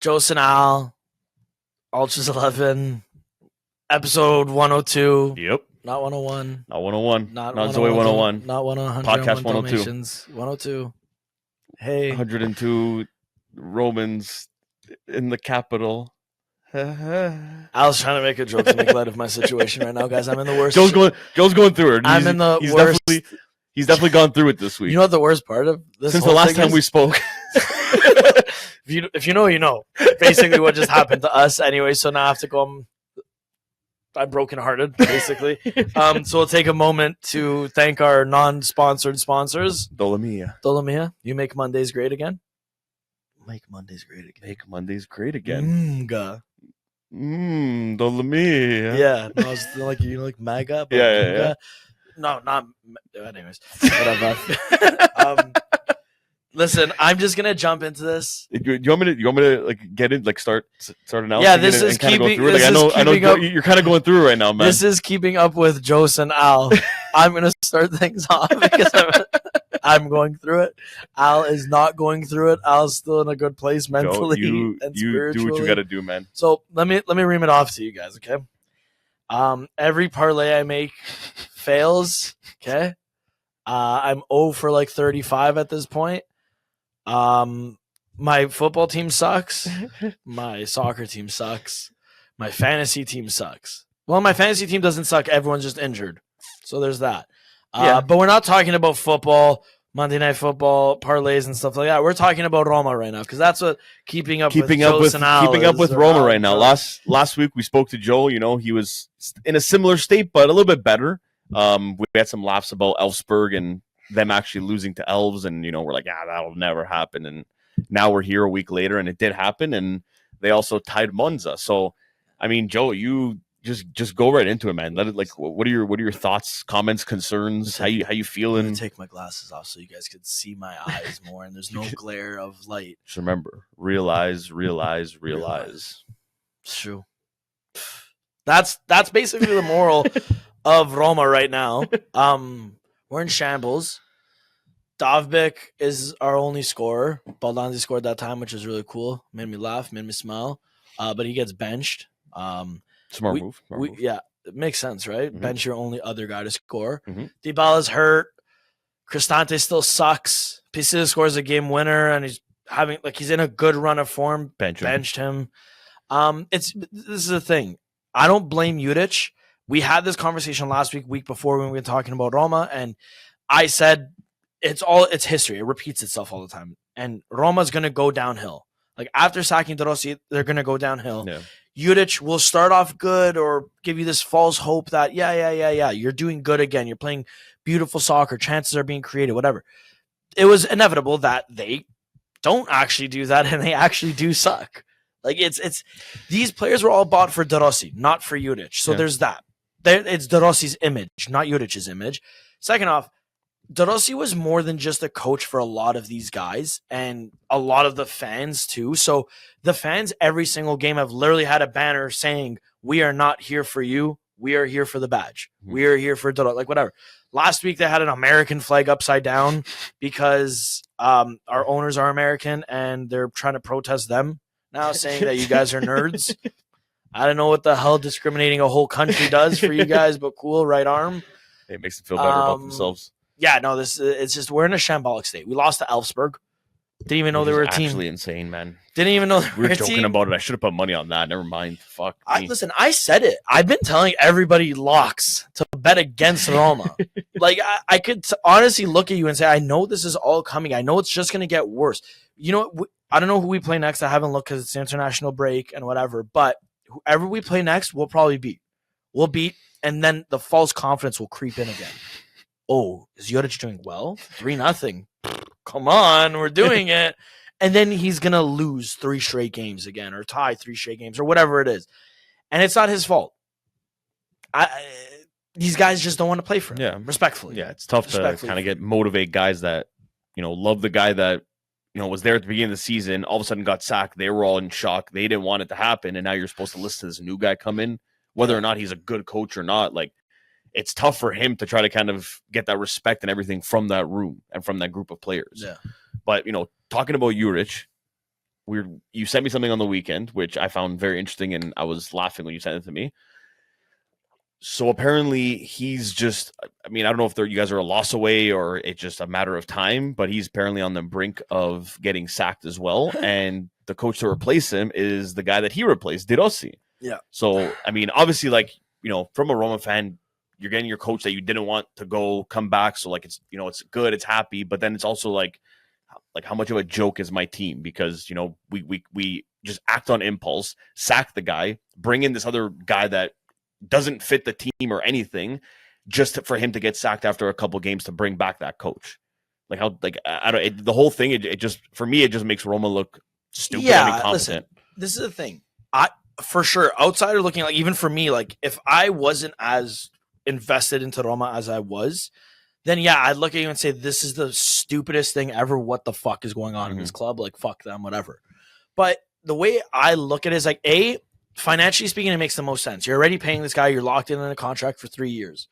Jose and Al, Ultras 11, episode 102. Yep. Not 101. Not 101. Not Zoe 101. Not 100. Podcast 102. 102. Hey. 102 Romans in the capital. I was trying to make a joke to make light of my situation right now, guys. I'm in the worst. Joe's going through it. I'm in the worst. He's definitely gone through it this week. You know what the worst part of this Since the last time we spoke. If you know, you know. Basically what just happened to us anyway, so now I have to go. I'm brokenhearted, basically. So we'll take a moment to thank our non-sponsored sponsors. Dolomia. You make Mondays great again. Make Mondays great again. Make Mondays great again. Dolomia. Yeah. No, I was like, you know, like MAGA. But Yeah. No, not. Anyways, whatever. Listen, I'm just gonna jump into this. You want me to like get in, like start announcing? Yeah, this is keeping. I know you're kind of going through it right now, man. This is keeping up with Jose and Al. I'm gonna start things off because I'm going through it. Al is not going through it. Al's still in a good place mentally and spiritually. You do what you got to do, man. So let me ream it off to you guys, okay? Every parlay I make fails. Okay, I'm 0 for like 35 at this point. My football team sucks. My soccer team sucks. My fantasy team sucks. Well, my fantasy team doesn't suck. Everyone's just injured. So there's that. But we're not talking about football, Monday Night Football, parlays and stuff like that. We're talking about Roma right now because that's what keeping up with Roma right now. Last week we spoke to Joe. You know, he was in a similar state, but a little bit better. We had some laughs about Elfsberg and them actually losing to Elves, and you know we're like, that'll never happen. And now we're here a week later, and it did happen. And they also tied Monza. So, I mean, Joe, you just go right into it, man. Let it like. What are your thoughts, comments, concerns? How you feeling? I'm gonna take my glasses off so you guys could see my eyes more, and there's no glare of light. Just remember, realize. It's true. That's basically the moral of Roma right now. We're in shambles. Dovbyk is our only scorer. Baldanzi scored that time, which was really cool. Made me laugh, made me smile. But he gets benched. Smart move. Yeah, it makes sense, right? Mm-hmm. Bench your only other guy to score. Mm-hmm. Dybala's hurt. Cristante still sucks. Piscina scores a game winner, and he's in a good run of form. Benched him. This is the thing. I don't blame Juric. We had this conversation last week before when we were talking about Roma, and I said it's history. It repeats itself all the time. And Roma's going to go downhill. Like after sacking De Rossi, they're going to go downhill. Yeah. Juric will start off good or give you this false hope that, you're doing good again. You're playing beautiful soccer. Chances are being created, whatever. It was inevitable that they don't actually do that, and they actually do suck. Like it's these players were all bought for De Rossi, not for Juric. So there's that. It's De Rossi's image, not Juric's image. Second off, De Rossi was more than just a coach for a lot of these guys and a lot of the fans too. So the fans every single game have literally had a banner saying, "We are not here for you. We are here for the badge. We are here for De Rossi." Like whatever. Last week they had an American flag upside down because our owners are American and they're trying to protest them now, saying that you guys are nerds. I don't know what the hell discriminating a whole country does for you guys, but cool, right arm. It makes them feel better about themselves. Yeah, no, it's just we're in a shambolic state. We lost to Elfsberg. Didn't even know they were a team. Actually insane, man. Didn't even know we were joking about it. I should have put money on that. Never mind. Fuck. Listen, I said it. I've been telling everybody locks to bet against Roma. Like I could honestly look at you and say, I know this is all coming. I know it's just going to get worse. You know, I don't know who we play next. I haven't looked because it's the international break and whatever. But whoever we play next, we'll probably beat. We'll beat, and then the false confidence will creep in again. Oh, is Juric doing well? 3-0. Come on, we're doing it. And then he's going to lose 3 straight games again or tie 3 straight games or whatever it is. And it's not his fault. These guys just don't want to play for him. Yeah. Respectfully. Yeah, it's tough to kind of motivate guys that, you know, love the guy that, you know, was there at the beginning of the season, all of a sudden got sacked. They were all in shock. They didn't want it to happen. And now you're supposed to listen to this new guy come in, whether or not he's a good coach or not. Like, it's tough for him to try to kind of get that respect and everything from that room and from that group of players. Yeah. But, you know, talking about Juric, you sent me something on the weekend, which I found very interesting, and I was laughing when you sent it to me. So apparently he's just, I mean, I don't know if you guys are a loss away or it's just a matter of time, but he's apparently on the brink of getting sacked as well. And the coach to replace him is the guy that he replaced, De Rossi. Yeah. So, I mean, obviously, like, from a Roma fan, you're getting your coach that you didn't want to come back. So, like, it's, it's good, it's happy, but then it's also like how much of a joke is my team? Because, we just act on impulse, sack the guy, bring in this other guy that doesn't fit the team or anything, just for him to get sacked after a couple games to bring back that coach. Like I don't. The whole thing, it just, for me, it just makes Roma look stupid and incompetent. Listen, this is the thing. For sure, outsider looking, like, even for me, like, if I wasn't as invested into Roma as I was, then I'd look at you and say, this is the stupidest thing ever. What the fuck is going on in this club? Like, fuck them, whatever. But the way I look at it is like, financially speaking, it makes the most sense. You're already paying this guy. You're locked in a contract for 3 years.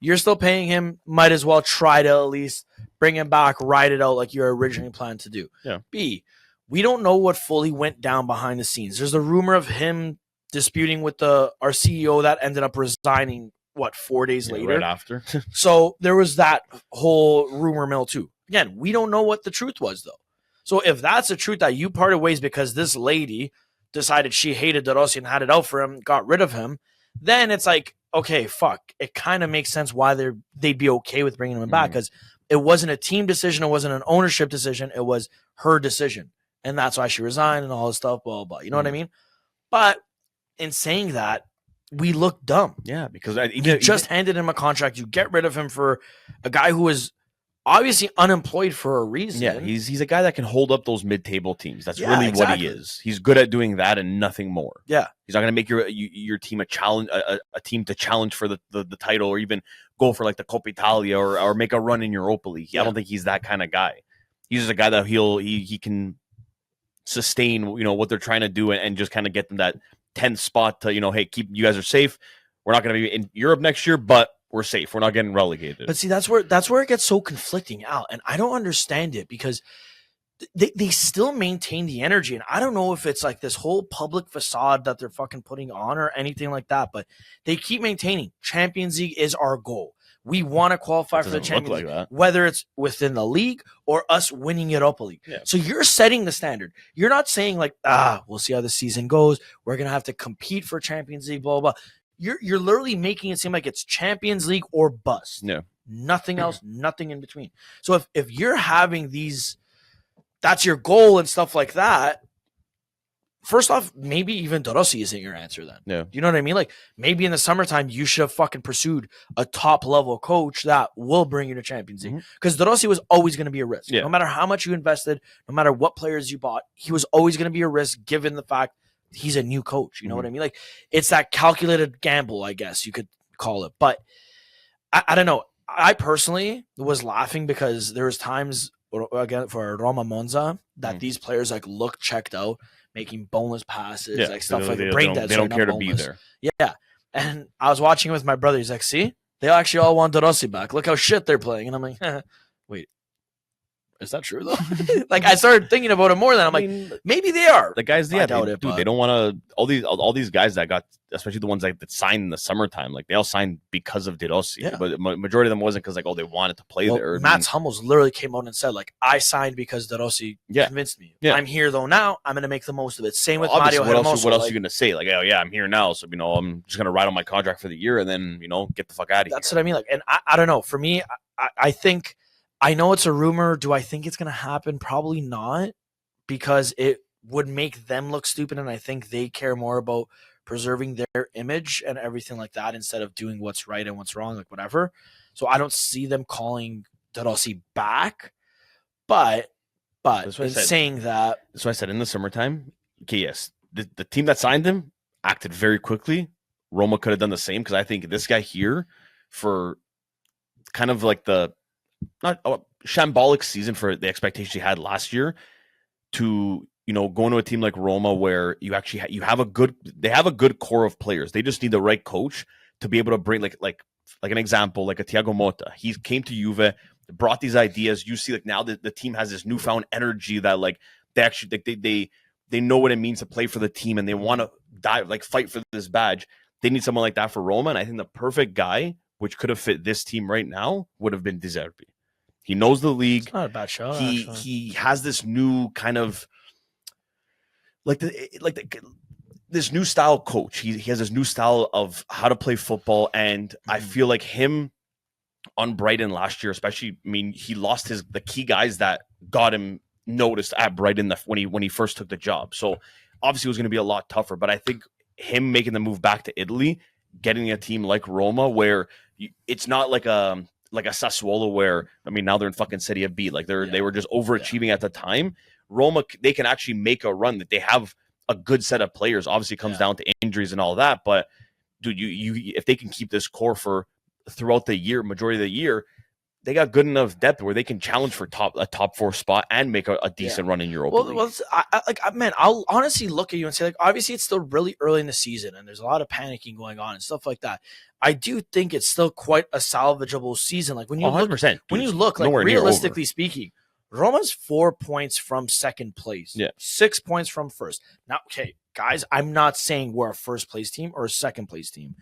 You're still paying him. Might as well try to at least bring him back, ride it out like you originally planned to do. Yeah. B, we don't know what fully went down behind the scenes. There's a rumor of him disputing with our CEO that ended up resigning, 4 days later? Right after. So there was that whole rumor mill too. Again, we don't know what the truth was, though. So if that's the truth, that you parted ways because this lady decided she hated De Rossi and had it out for him, got rid of him, then it's like, okay, fuck. It kind of makes sense why they'd be okay with bringing him back, because it wasn't a team decision. It wasn't an ownership decision. It was her decision. And that's why she resigned and all this stuff, blah, blah, blah. You know what I mean? But in saying that, we look dumb. Yeah, because you just handed him a contract. You get rid of him for a guy who is obviously unemployed for a reason. Yeah, he's a guy that can hold up those mid-table teams. That's really what he is. He's good at doing that and nothing more. Yeah, he's not going to make your team a challenge, a team to challenge for the title, or even go for like the Coppa Italia or make a run in Europa League. I don't think he's that kind of guy. He's just a guy that he can sustain what they're trying to do and just kind of get them that 10th spot to hey, keep you guys are safe. We're not going to be in Europe next year, but we're safe. We're not getting relegated. But see, that's where it gets so conflicting out, and I don't understand it, because they still maintain the energy, and I don't know if it's like this whole public facade that they're fucking putting on or anything like that, but they keep maintaining Champions League is our goal. We want to qualify for the Champions League, whether it's within the league or us winning Europa League. Yeah. So you're setting the standard. You're not saying like, we'll see how the season goes. We're going to have to compete for Champions League, blah, blah, blah. You're literally making it seem like it's Champions League or bust. Yeah. Nothing else, nothing in between. So if you're having these, that's your goal and stuff like that, first off, maybe even De Rossi isn't your answer then. Yeah. You know what I mean? Like, maybe in the summertime, you should have fucking pursued a top-level coach that will bring you to Champions League. Because De Rossi was always going to be a risk. Yeah. No matter how much you invested, no matter what players you bought, he was always going to be a risk given the fact he's a new coach. You know what I mean? Like, it's that calculated gamble, I guess you could call it. But I don't know. I personally was laughing because there was times, again, for Roma Monza, that these players like look checked out, making boneless passes, like stuff like brain dead. They don't care to be there. Yeah. And I was watching with my brother. He's like, see, they actually all want De Rossi back. Look how shit they're playing. And I'm like, wait, is that true though? Like, I started thinking about it more than maybe they are. The guys, they don't want to. All these guys that got, especially the ones that signed in the summertime, like they all signed because of De Rossi. Yeah. But majority of them wasn't because they wanted to play there. Mats Hummels literally came out and said, like, I signed because De Rossi convinced me. Yeah. I'm here though now. I'm going to make the most of it. Same with Mario. What else are you going to say? Like, oh yeah, I'm here now, so I'm just going to ride on my contract for the year and then get the fuck out of here. That's what I mean. Like, and I don't know. For me, I think. I know it's a rumor. Do I think it's going to happen? Probably not, because it would make them look stupid, and I think they care more about preserving their image and everything like that instead of doing what's right and what's wrong, like whatever. So I don't see them calling De Rossi back, but saying that. That's why I said in the summertime, okay, yes, the team that signed him acted very quickly. Roma could have done the same, because I think this guy here, for kind of like the not a shambolic season for the expectation he had last year, to go into a team like Roma where you actually they have a good core of players. They just need the right coach to be able to bring like an example, like a Thiago Motta. He came to Juve, brought these ideas. You see, like now the team has this newfound energy that like they actually they they know what it means to play for the team and they want to fight for this badge. They need someone like that for Roma. And I think the perfect guy, which could have fit this team right now, would have been De Zerbi. He knows the league. It's not a bad show. He has this new kind of this new style coach. He has this new style of how to play football, and I feel like him on Brighton last year, especially. I mean, he lost the key guys that got him noticed at Brighton when he first took the job. So obviously it was going to be a lot tougher. But I think him making the move back to Italy, getting a team like Roma, where it's not like a Sassuolo, where I mean now they're in fucking Serie B. Like they were just overachieving at the time. Roma, they can actually make a run, that they have a good set of players. Obviously, it comes down to injuries and all that. But dude, you if they can keep this core for throughout the year, majority of the year, they got good enough depth where they can challenge for a top 4 spot and make a decent run in Europa League. Well, I'll honestly look at you and say, like, obviously it's still really early in the season and there's a lot of panicking going on and stuff like that. I do think it's still quite a salvageable season. Like when you 100%, look, like realistically speaking, Roma's 4 points from second place, 6 points from first. Now, okay, guys, I'm not saying we're a first place team or a second place team,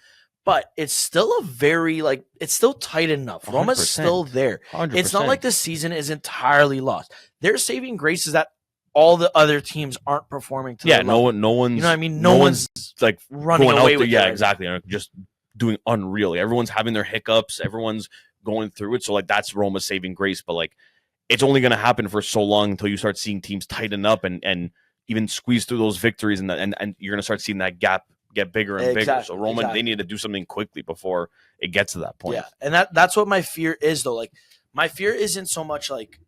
but it's still it's still tight enough. 100%. Roma's still there. 100%. It's not like the season is entirely lost. Their saving grace is that all the other teams aren't performing to their level. no one's, you know what I mean? No one's like running away with it. Yeah, exactly. Just doing unreal. Everyone's having their hiccups. Everyone's going through it. So like that's Roma's saving grace. But like it's only going to happen for so long until you start seeing teams tighten up and even squeeze through those victories, and you're going to start seeing that gap get bigger and bigger. So Roma, they need to do something quickly before it gets to that point. Yeah, and that's what my fear is, though. Like my fear isn't so much like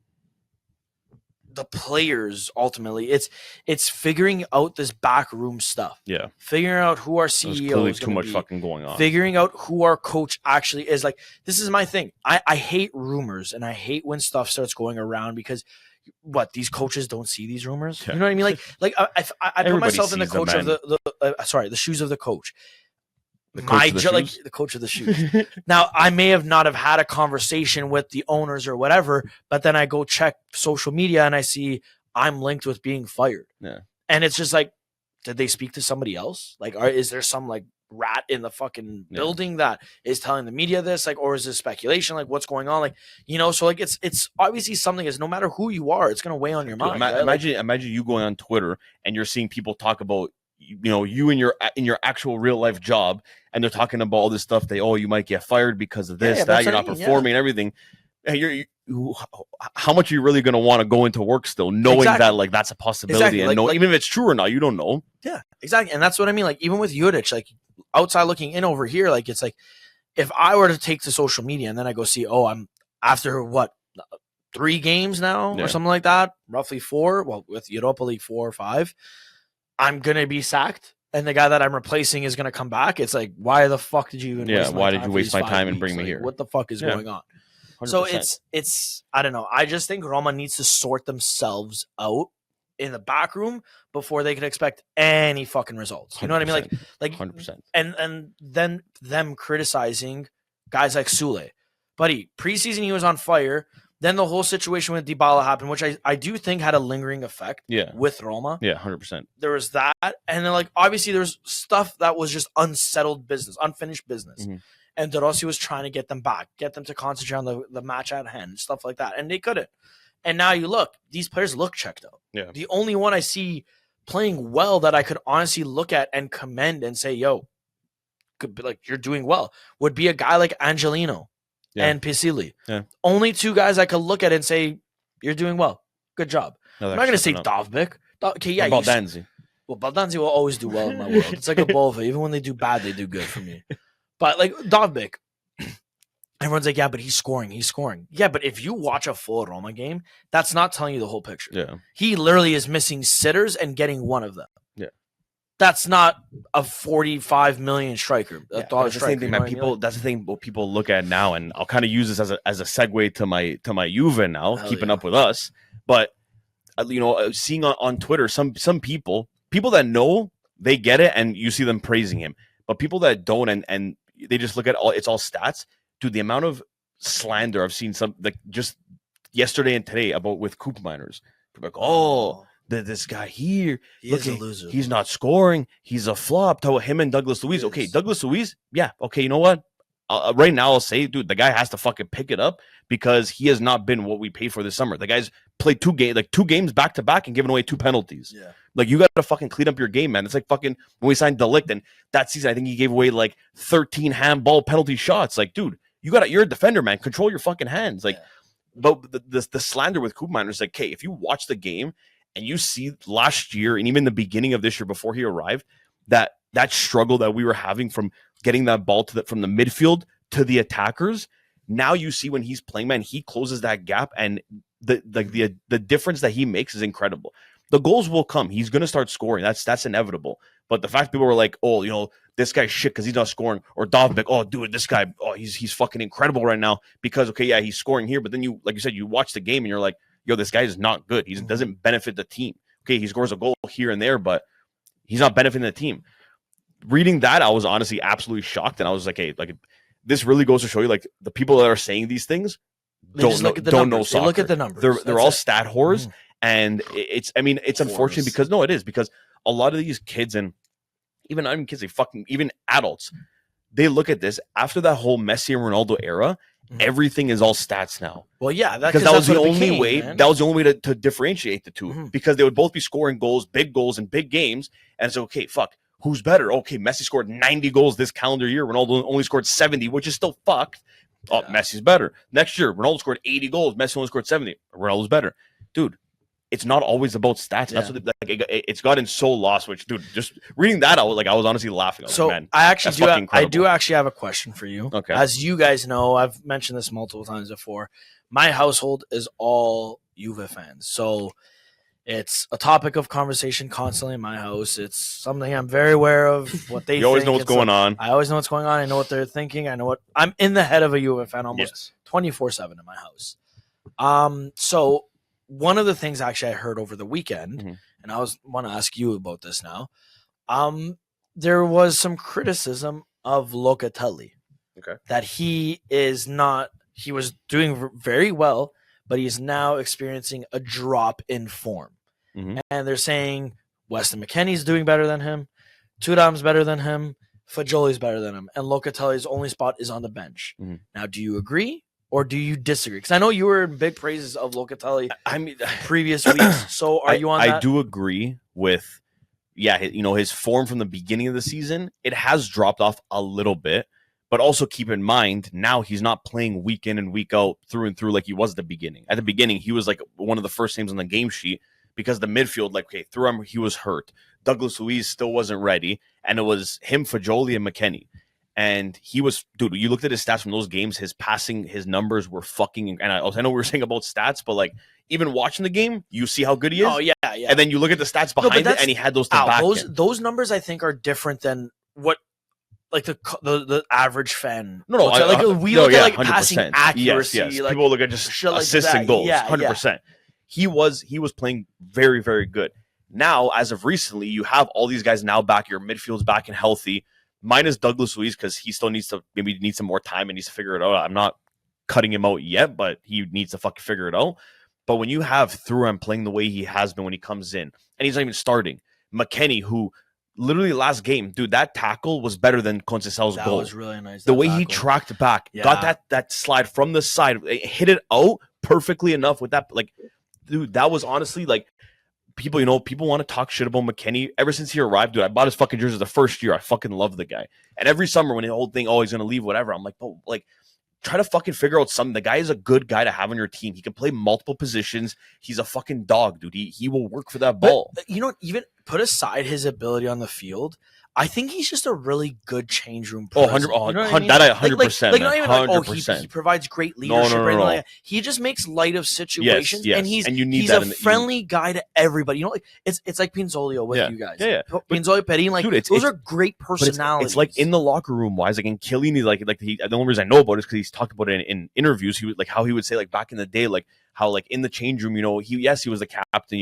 the players ultimately. It's figuring out this backroom stuff. Yeah, figuring out who our CEO is. Too much fucking going on. Figuring out who our coach actually is. Like this is my thing. I hate rumors and I hate when stuff starts going around because these coaches don't see these rumors. Yeah. You know what I mean? Like I put myself in the coach of the shoes of the coach. The coach of the shoes. Now, I may have not have had a conversation with the owners or whatever, but then I go check social media and I see I'm linked with being fired. Yeah. And it's just like, did they speak to somebody else? Like, is there some like rat in the fucking building that is telling the media this? Like, or is this speculation? Like, what's going on? Like, so like it's obviously something is no matter who you are, it's going to weigh on your mind. Imagine you going on Twitter and you're seeing people talk about you in your actual real life job, and they're talking about all this stuff. You might get fired because of this, that you're not performing and everything. And how much are you really going to want to go into work still, knowing that like that's a possibility, and even if it's true or not, you don't know. Yeah, exactly, and that's what I mean. Like even with Juric, like outside looking in over here, like it's like if I were to take to social media and then I go see, I'm after 3 games now or something like that, roughly 4. Well, with Europa League 4 or 5. I'm going to be sacked, and the guy that I'm replacing is going to come back. It's like, why the fuck did you even waste my time? Why did you waste my time and bring me here? What the fuck is going on? 100%. So it's I don't know. I just think Roma needs to sort themselves out in the back room before they can expect any fucking results. You know what I mean? Like 100%. And then them criticizing guys like Sule. Buddy, preseason he was on fire. Then the whole situation with Dybala happened, which I do think had a lingering effect with Roma. Yeah, 100%. There was that. And then, like, obviously there's stuff that was just unsettled business, unfinished business. Mm-hmm. And De Rossi was trying to get them back, get them to concentrate on the match at hand, stuff like that. And they couldn't. And now you look, these players look checked out. Yeah. The only one I see playing well that I could honestly look at and commend and say, yo, could be like, you're doing well, would be a guy like Angelino. And Pisili. Yeah. Only 2 guys I could look at and say, you're doing well. Good job. No, I'm not going to say Dovbyk. Okay, yeah. Baldanzi. Well, Baldanzi will always do well in my world. It's like a Bova. Even when they do bad, they do good for me. But like Dovbyk, everyone's like, yeah, but he's scoring. Yeah, but if you watch a full Roma game, that's not telling you the whole picture. Yeah. He literally is missing sitters and getting one of them. Yeah. That's not a 45 million striker. That's the same thing, man. That's the thing what people look at now, and I'll kind of use this as a segue to my Juve now, keeping up with us. But seeing on Twitter some people that know, they get it, and you see them praising him. But people that don't and they just look at it's all stats. Dude, the amount of slander I've seen just yesterday and today about with Coop miners. People are like, this guy here, He is a loser. He's not scoring. He's a flop. To him and Douglas Luiz. Okay, Douglas Luiz. Yeah. Okay, you know what? Right now, I'll say, dude, the guy has to fucking pick it up because he has not been what we paid for this summer. The guy's played two games back to back and given away 2 penalties. Yeah. Like, you got to fucking clean up your game, man. It's like fucking when we signed Delict, and that season, I think he gave away like 13 handball penalty shots. Like, dude, you're a defender, man. Control your fucking hands. Like, but the slander with Koopmeiners is like, okay, if you watch the game and you see last year and even the beginning of this year before he arrived, that struggle that we were having from getting that ball from the midfield to the attackers. Now you see when he's playing, man, he closes that gap, and the difference that he makes is incredible. The goals will come. He's going to start scoring. That's inevitable. But the fact people were like, oh, you know, this guy's shit because he's not scoring, or Dovbyk, oh, dude, this guy, oh, he's fucking incredible right now because, okay, yeah, he's scoring here, but then you, like you said, you watch the game and you're like, yo, this guy is not good. He doesn't benefit the team. Okay, he scores a goal here and there, but he's not benefiting the team. Reading that, I was honestly absolutely shocked, and I was like, hey, like, this really goes to show you, like, the people that are saying these things don't know soccer. They look at the numbers. They're all stat whores, and it's unfortunate because because a lot of these kids, and even not even kids, even adults, they look at this after that whole Messi and Ronaldo era. Everything is all stats now. Well, yeah, because that was the only way. Man. That was the only way to differentiate the two, because they would both be scoring goals in big games, and so okay, fuck. Who's better? Okay, Messi scored 90 goals this calendar year. Ronaldo only scored 70, which is still fucked. Oh, Messi's better. Next year, Ronaldo scored 80 goals. Messi only scored 70. Ronaldo's better. Dude, it's not always about stats. That's what it's gotten so lost, which, dude, just reading that, I was honestly laughing. So like, man, I do actually have a question for you. Okay. As you guys know, I've mentioned this multiple times before. My household is all Juve fans. So it's a topic of conversation constantly in my house. It's something I'm very aware of, what they think. You always know what's going on. I always know what's going on. I know what they're thinking. I'm in the head of a Juve fan almost 24/7 in my house. So one of the things actually I heard over the weekend, and I want to ask you about this now. There was some criticism of Locatelli. Okay. That he was doing very well, but he's now experiencing a drop in form. And they're saying Weston McKennie's doing better than him, Thuram's better than him, Fajoli's better than him, and Locatelli's only spot is on the bench. Now, do you agree or do you disagree? Because I know you were in big praises of Locatelli previous weeks. So are you on that? I do agree with, his form from the beginning of the season. It has dropped off a little bit. But also keep in mind, now he's not playing week in and week out through and through like he was at the beginning. At the beginning, he was like one of the first names on the game sheet because the midfield, like, okay, Thuram, he was hurt. Douglas Luiz still wasn't ready. And it was him, Fajoli, and McKennie. And he was, dude, you looked at his stats from those games, his passing, his numbers were fucking, and I know we were saying about stats, but like, even watching the game, you see how good he is. Oh, yeah. And then you look at the stats behind it, and he had those to back it. Those numbers, I think, are different than what, like the average fan. We look at like 100%. Passing accuracy. Yes. Like, people look at just assists and goals. 100%. Yeah. He was playing very, very good. Now, as of recently, you have all these guys now back. Your midfield's back and healthy. Minus Douglas Luiz, because he still needs some more time and needs to figure it out. I'm not cutting him out yet, but he needs to fucking figure it out. But when you have Thuram playing the way he has been when he comes in, and he's not even starting, McKennie, who literally last game, dude, that tackle was better than Conceicão's goal. That was really nice. The way he tracked back, got that slide from the side, hit it out perfectly enough with that. Like, dude, that was honestly like, people want to talk shit about McKennie. Ever since he arrived, dude, I bought his fucking jersey the first year. I fucking love the guy. And every summer when the whole thing, he's going to leave, whatever, I'm like, oh, like, try to fucking figure out something. The guy is a good guy to have on your team. He can play multiple positions. He's a fucking dog, dude. He will work for that ball. But, even put aside his ability on the field, I think he's just a really good change room person. 100%. That 100%. Like, not even 100%. He provides great leadership. No. Like, he just makes light of situations, yes. and he's a friendly guy to everybody. Like it's like Pinzolio with you guys. Yeah. Pinzolio, Petty, like, dude, those are great personalities. It's like in the locker room wise, like in Chiellini, the only reason I know about it is because he's talked about it in interviews. He would like how he would say like back in the day, like how like in the change room, he was the captain.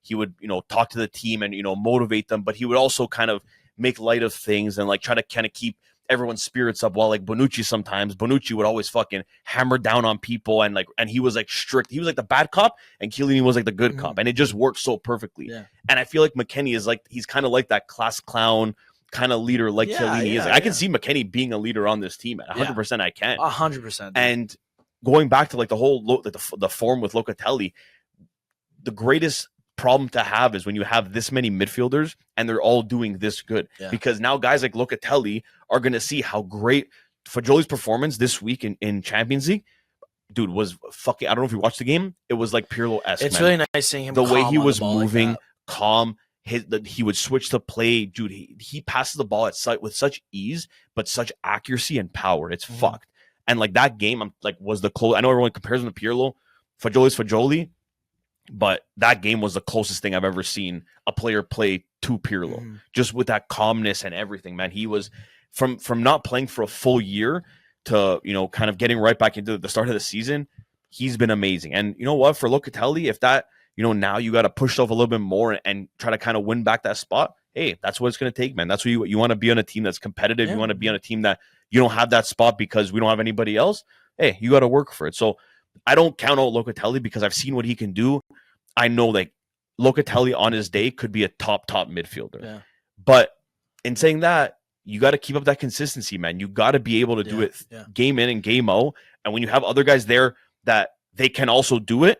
He would talk to the team and motivate them, but he would also kind of make light of things and like try to kind of keep everyone's spirits up. While like Bonucci would always fucking hammer down on people and he was like strict. He was like the bad cop, and Chiellini was like the good cop, and it just worked so perfectly. Yeah. And I feel like McKennie is like he's kind of like that class clown kind of leader, like Chiellini is. Like, I can see McKennie being a leader on this team. 100%, I can. 100%. And going back to like the whole the form with Locatelli, the greatest problem to have is when you have this many midfielders and they're all doing this good, because now guys like Locatelli are going to see how great Fajoli's performance this week in Champions League, dude, was fucking. I don't know if you watched the game. It was like Pirlo-esque. It's really nice seeing him. The way he was moving, calm. He would switch the play, dude. He passes the ball with such ease, but such accuracy and power. It's fucked. And like that game, I'm like, was the close. I know everyone compares him to Pirlo. Fajoli's Fajoli. But that game was the closest thing I've ever seen a player play to Pirlo, just with that calmness and everything, man. He was from not playing for a full year to, kind of getting right back into the start of the season. He's been amazing. And you know what, for Locatelli, if that, now you got to push yourself a little bit more and try to kind of win back that spot. Hey, that's what it's going to take, man. That's what you want to be on a team that's competitive. You want to be on a team that you don't have that spot because we don't have anybody else. Hey, you got to work for it. So I don't count out Locatelli because I've seen what he can do. I know like Locatelli on his day could be a top midfielder. Yeah. But in saying that, you got to keep up that consistency, man. You got to be able to do it game in and game out. And when you have other guys there that they can also do it,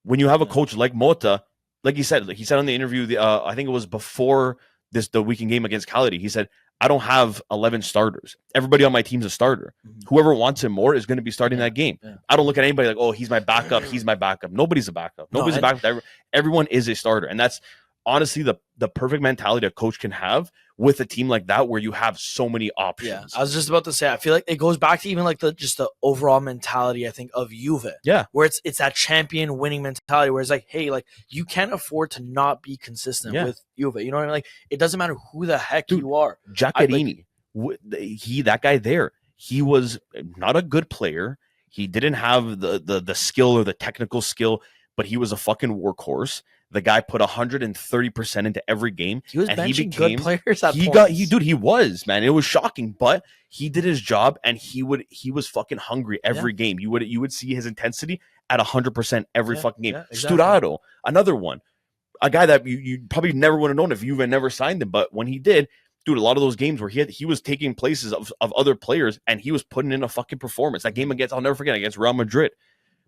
when you have a coach like Mota, like he said on the interview, I think it was before the weekend game against Cagliari, he said, I don't have 11 starters. Everybody on my team's a starter. Whoever wants him more is going to be starting that game. I don't look at anybody like, oh, he's my backup. He's my backup. Nobody's a backup. Nobody's a backup. Everyone is a starter. And that's honestly the perfect mentality a coach can have with a team like that, where you have so many options. Yeah, I was just about to say, I feel like it goes back to even like the overall mentality, I think, of Juve. Yeah. Where it's that champion winning mentality where it's like, hey, like you can't afford to not be consistent with Juve. You know what I mean? Like it doesn't matter who the heck you are. Giaccherini, that guy there, he was not a good player. He didn't have the skill or the technical skill, but he was a fucking workhorse. The guy put 130% into every game. He was benching good players at points. He was, man. It was shocking, but he did his job, and he was fucking hungry every game. You would see his intensity at 100% every fucking game. Yeah, exactly. Sturaro, another one, a guy that you probably never would have known if Juve never signed him, but when he did, dude, a lot of those games where he was taking places of other players, and he was putting in a fucking performance. That game I'll never forget, against Real Madrid.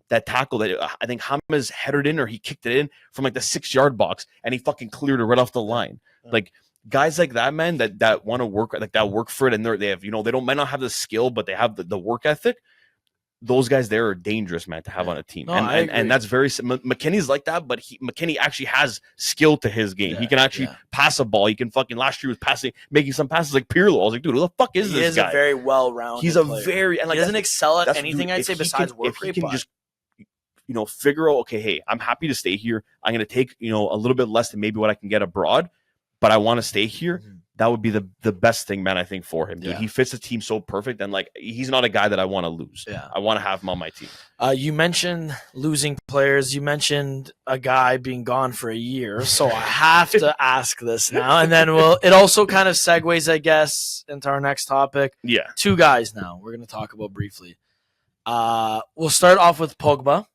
That tackle that I think James headed in, or he kicked it in from like the 6-yard box, and he fucking cleared it right off the line. Like guys like that, man, that want to work, like that work for it, and they have, they might not have the skill, but they have the work ethic. Those guys there are dangerous, man, to have on a team. No, and that's very McKennie's like that, but McKennie actually has skill to his game. He can actually pass a ball. He can fucking, last year was making some passes like Pirlo. I was like, dude, who the fuck is this guy? He is a very well-rounded He's a player. Very, and like, he doesn't excel at anything, I'd say, besides work rate. Just figure out, okay, hey, I'm happy to stay here. I'm going to take, a little bit less than maybe what I can get abroad, but I want to stay here. That would be the best thing, man, I think, for him, dude. He fits the team so perfect, and like he's not a guy that I want to lose. I want to have him on my team. You mentioned losing players. You mentioned a guy being gone for a year, so I have to ask this now, and then it also kind of segues, I guess, into our next topic. Yeah, 2 guys now we're going to talk about briefly. We'll start off with Pogba.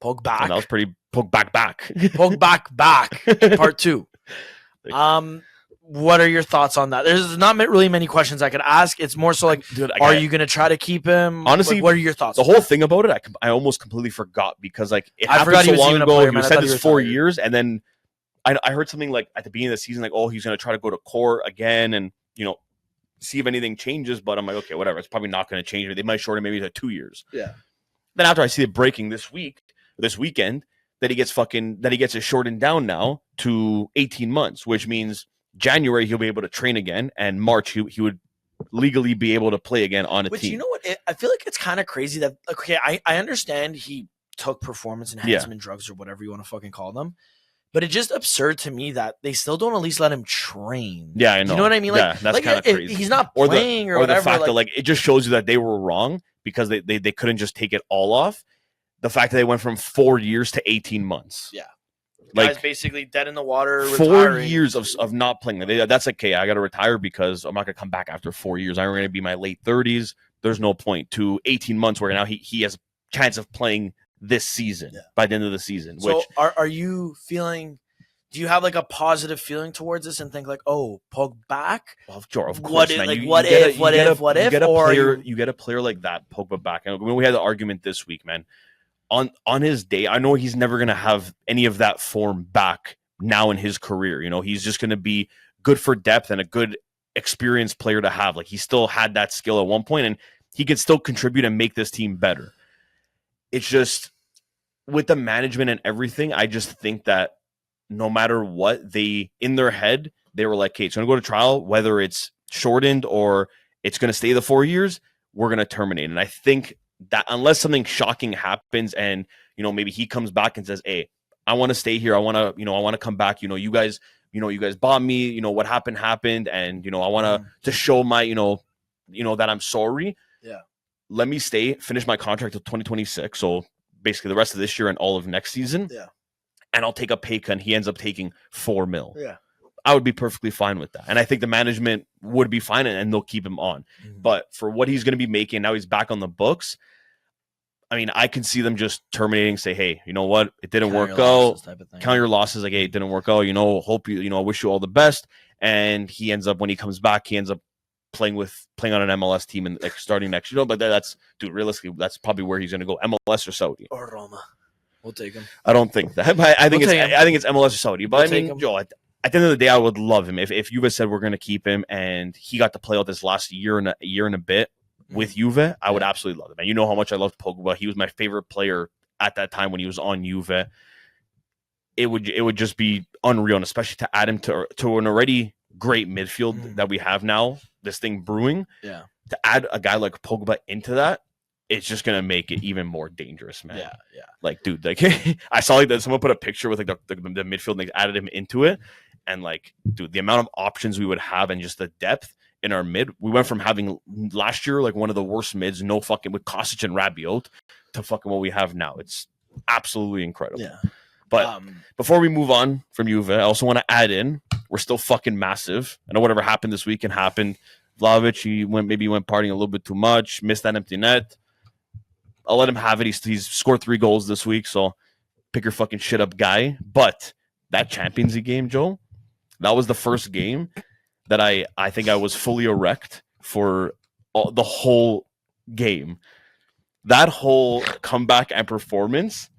Pogba. And that was pretty Pogba back. Pogba part 2. What are your thoughts on that? There's not really many questions I could ask. It's more so like, dude, are you going to try to keep him? Honestly, what are your thoughts? The whole thing about it, I almost completely forgot, because like it happened so long ago. He said this 4 years, and then I heard something like at the beginning of the season, like, oh, he's going to try to go to court again, and see if anything changes. But I'm like, okay, whatever. It's probably not going to change. They might shorten maybe to 2 years. Yeah. Then after I see it breaking this weekend, that he gets it shortened down now to 18 months, which means January he'll be able to train again, and March he would legally be able to play again on a team. You know what? I feel like it's kind of crazy that, okay, I understand he took performance enhancement drugs or whatever you want to fucking call them, but it's just absurd to me that they still don't at least let him train. Yeah, I know. You know what I mean? Like, that's kind of crazy. He's not playing or whatever. The fact that like it just shows you that they were wrong, because they couldn't just take it all off. The fact that they went from 4 years to 18 months. Yeah. Guy's basically dead in the water. 4 retiring. years of not playing. That's like, okay, I got to retire because I'm not going to come back after 4 years. I'm going to be in my late 30s. There's no point to 18 months where now he has a chance of playing this season by the end of the season. So are you feeling? Do you have like a positive feeling towards this and think like, oh, Pog back? Well, sure, of course, what man. Like, what if? You get a player like that, Pogba back. And we had the argument this week, man. On his day, I know he's never going to have any of that form back now in his career. You know, he's just going to be good for depth and a good experienced player to have. Like, he still had that skill at one point, and he could still contribute and make this team better. It's just with the management and everything, I just think that no matter what, in their head, they were like, okay, it's going to go to trial, whether it's shortened or it's going to stay the 4 years, we're going to terminate. And I think that unless something shocking happens and, you know, maybe he comes back and says, hey, I want to stay here. I want to come back. You guys bought me, what happened. And, I want to show my, that I'm sorry. Yeah. Let me stay, finish my contract till 2026. So basically the rest of this year and all of next season. Yeah. And I'll take a pay cut and he ends up taking $4 million. Yeah. I would be perfectly fine with that. And I think the management would be fine and they'll keep him on. Mm-hmm. But for what he's going to be making, now he's back on the books. I mean, I can see them just terminating, say, hey, you know what? It didn't work out. Count your losses. Like, hey, it didn't work out. Hope I wish you all the best. And he ends up, when he comes back, he ends up playing on an MLS team and like starting next year. But realistically, that's probably where he's going to go, MLS or Saudi. Or Roma. We'll take him. I don't think that. But I think it's MLS or Saudi. But I mean, Joe, at the end of the day, I would love him. If Juve said we're going to keep him and he got to play out this last year and a bit with Juve, I would absolutely love him. And you know how much I loved Pogba. He was my favorite player at that time when he was on Juve. It would just be unreal, and especially to add him to an already great midfield that we have now, this thing brewing. Yeah. To add a guy like Pogba into that, it's just gonna make it even more dangerous, man. Yeah. Like, dude, like I saw like that someone put a picture with like the midfield and they added him into it, and like, dude, the amount of options we would have and just the depth in our mid. We went from having last year like one of the worst mids, no fucking with Kostic and Rabiot, to fucking what we have now. It's absolutely incredible. Yeah. But before we move on from Juve, I also want to add in, we're still fucking massive. I know whatever happened this weekend happened. Vlahovic, he went partying a little bit too much, missed that empty net. I'll let him have it. He's scored 3 goals this week, so pick your fucking shit up, guy. But that Champions League game, Joe, that was the first game that I think I was fully erect for the whole game. That whole comeback and performance,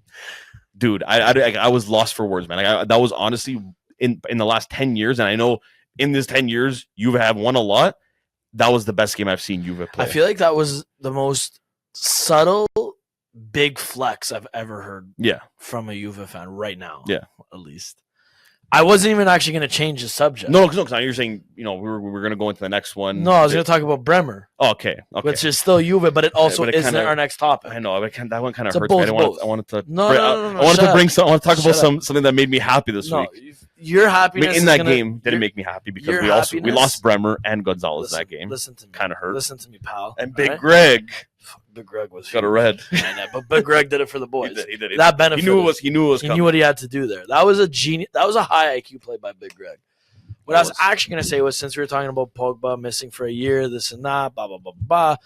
dude, I was lost for words, man. That was honestly in the last 10 years, and I know in this 10 years, Juve have won a lot. That was the best game I've seen Juve play. I feel like that was the most subtle, big flex I've ever heard from a Juve fan right now. Yeah. At least. I wasn't even actually going to change the subject. No, because you're saying, we're going to go into the next one. No, I was going to talk about Bremer. Oh, okay. Which is still Juve, but it also isn't our next topic. I know, that one kind of hurts me. I wanted to talk about something that made me happy this week. Your happiness in that game didn't make me happy because we lost Bremer and Gonzalez that game. Listen to me. Kind of hurt. Listen to me, pal. And Big Greg. Big Greg was got a red. But Big Greg did it for the boys. He did. That benefited. He knew it was He knew what he had to do there. That was a genius. That was a high IQ play by Big Greg. What I was actually going to say was, since we were talking about Pogba missing for a year, this and that, blah, blah, blah, blah,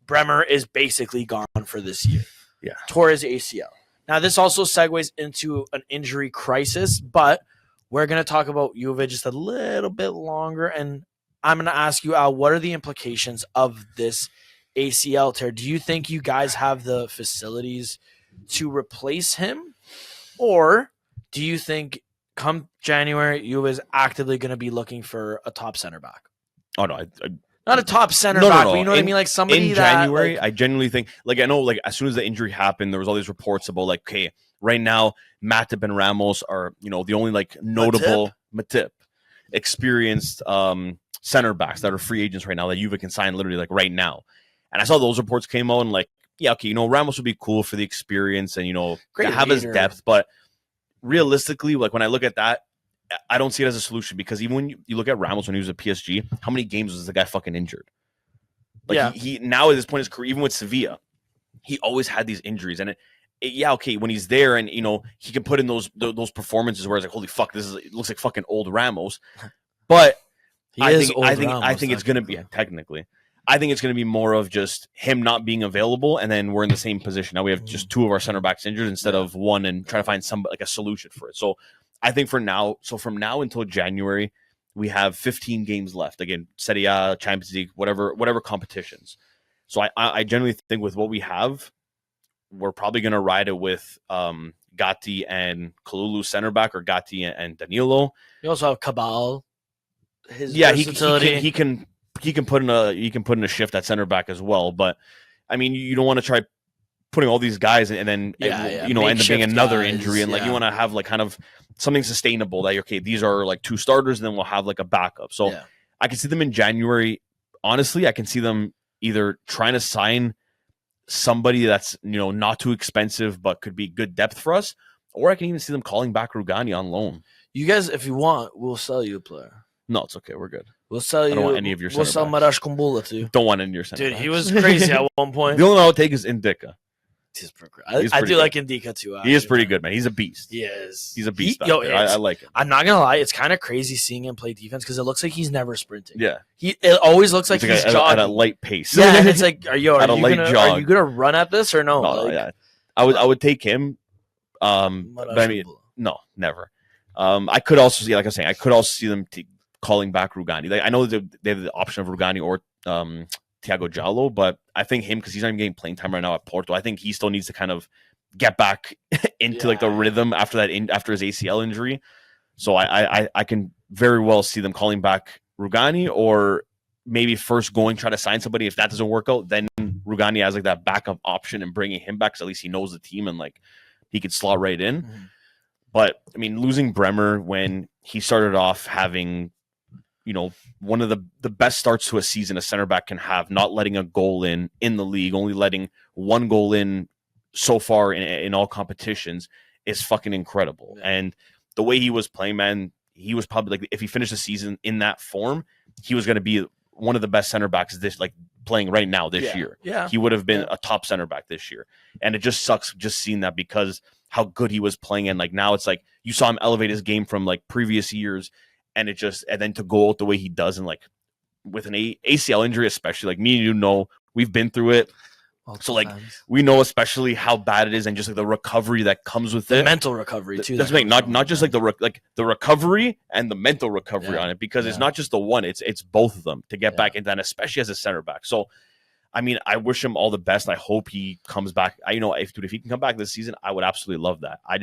Bremer is basically gone for this year. Yeah. Tore his ACL. Now, this also segues into an injury crisis, but we're going to talk about Juve just a little bit longer, and I'm going to ask you, Al, what are the implications of this ACL tear? Do you think you guys have the facilities to replace him, or do you think come January Juve is actively going to be looking for a top center back? Oh no, not a top center back, but you know what I mean, like somebody in January. I genuinely think, like, I know, like, as soon as the injury happened, there was all these reports about, like, okay, right now Matip and Ramos are, the only like notable Matip experienced center backs that are free agents right now that Juve can sign literally like right now. And I saw those reports came out and like, yeah, okay, Ramos would be cool for the experience and, great to have his depth. But realistically, like, when I look at that, I don't see it as a solution, because even when you look at Ramos when he was at PSG, how many games was the guy fucking injured? Like, he now at this point in his career, even with Sevilla, he always had these injuries. And okay, when he's there and he can put in those performances where it's like, holy fuck, it looks like fucking old Ramos. But I think it's going to be technically. I think it's going to be more of just him not being available, and then we're in the same position. Now we have just 2 of our center backs injured instead of 1, and try to find a solution for it. So I think from now until January, we have 15 games left. Again, Serie A, Champions League, whatever competitions. So I generally think with what we have, we're probably going to ride it with Gatti and Kalulu center back, or Gatti and Danilo. You also have Cabal. He can put in a shift at center back as well. But I mean, you don't want to try putting all these guys and then end up being another injury, and you want to have kind of something sustainable that okay, these are 2 starters, and then we'll have a backup. So I can see them in January. Honestly, I can see them either trying to sign somebody that's not too expensive but could be good depth for us, or I can even see them calling back Rugani on loan. You guys, if you want, we'll sell you a player. No, it's okay. We're good. We'll sell you. I don't want any of your. We'll sell Marash Kumbula too. Don't want any of your center dude. backs. He was crazy at one point. The only one I'll take is Indica. I do like Indica too. He is pretty good, man. He's a beast. He is. He's a beast. I like him. I'm not gonna lie. It's kind of crazy seeing him play defense because it looks like he's never sprinting. Yeah. It always looks like he's jogging at a light pace. Yeah, and it's like, are you gonna run at this or no? No, I would take him. But I mean, no, never. I could also see, like I was saying, I could also see them calling back Rugani. I know that they have the option of Rugani or Thiago Giallo, but I think him, because he's not even getting playing time right now at Porto, I think he still needs to kind of get back into the rhythm after his ACL injury. So I can very well see them calling back Rugani, or maybe first try to sign somebody. If that doesn't work out, then Rugani has that backup option and bringing him back, because at least he knows the team and he could slot right in. Mm-hmm. But I mean, losing Bremer when he started off having one of the best starts to a season a center back can have, not letting a goal in the league, only letting 1 goal in so far in all competitions, is fucking incredible. Yeah. And the way he was playing, man, he was probably if he finished the season in that form, he was going to be one of the best center backs playing right now this year. Yeah. He would have been a top center back this year. And it just sucks just seeing that, because how good he was playing. And now it's you saw him elevate his game from previous years. And then to go out the way he does, and with an ACL injury, especially me and we've been through it. So we know especially how bad it is, and just the recovery that comes with it. Mental recovery too. That's not just the recovery and the mental recovery on it, because it's not just the one, it's both of them to get back into that, especially as a center back. So I mean, I wish him all the best. I hope he comes back. If he can come back this season, I would absolutely love that. I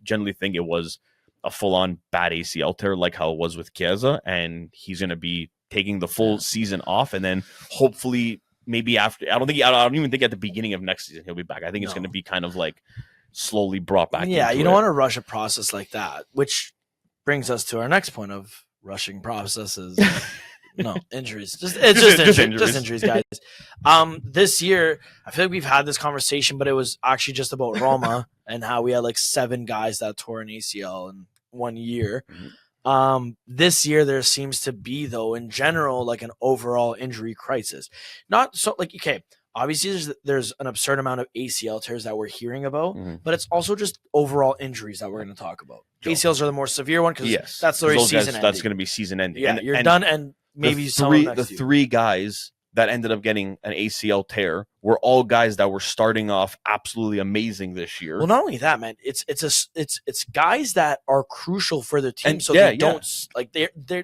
generally think it was a full-on bad ACL tear, like how it was with Chiesa, and he's going to be taking the full season off, and then hopefully maybe after. I don't even think at the beginning of next season he'll be back. I think it's going to be kind of slowly brought back. Yeah, you don't want to rush a process like that, which brings us to our next point of rushing processes. No, injuries. Just injuries, guys. This year, I feel like we've had this conversation, but it was actually just about Roma and how we had 7 guys that tore an ACL in 1 year. Mm-hmm. This year, there seems to be, though, in general, an overall injury crisis. Not so, okay, obviously there's an absurd amount of ACL tears that we're hearing about, but it's also just overall injuries that we're going to talk about. ACLs are the more severe one, because that's the season ending. That's going to be season ending. Yeah, you're done, and maybe the 3 guys that ended up getting an ACL tear were all guys that were starting off absolutely amazing this year. Well, not only that, man, it's guys that are crucial for the team, don't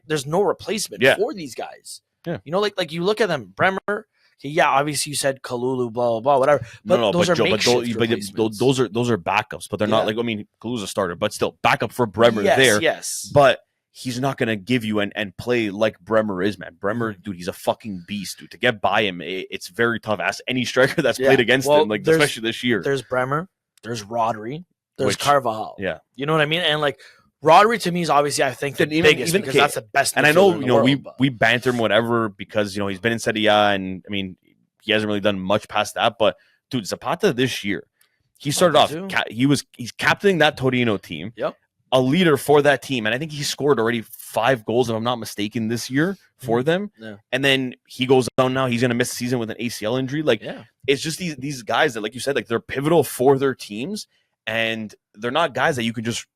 there's no replacement for these guys. Yeah, you look at them, Bremer. Yeah, obviously you said Kalulu, blah blah blah, whatever. But those are backups, but they're not Kalulu's a starter, but still backup for Bremer there. Yes, but he's not going to give you and play like Bremer is, man. Bremer, dude, he's a fucking beast, dude. To get by him, it's very tough. Ask any striker that's played against him, especially this year. There's Bremer, there's Rodri, there's Carvajal. Yeah. You know what I mean? And Rodri to me is obviously, I think, the biggest, because that's the best. And I know, we banter him, whatever, because, he's been in Serie A, and, I mean, he hasn't really done much past that. But, dude, Zapata this year, he started off, he's captaining that Torino team. Yep. a leader for that team. And I think he scored already 5 goals, if I'm not mistaken, this year for them. Yeah. And then he goes down now. He's going to miss the season with an ACL injury. Like, it's just these guys that, like you said, like they're pivotal for their teams. And they're not guys that you can just,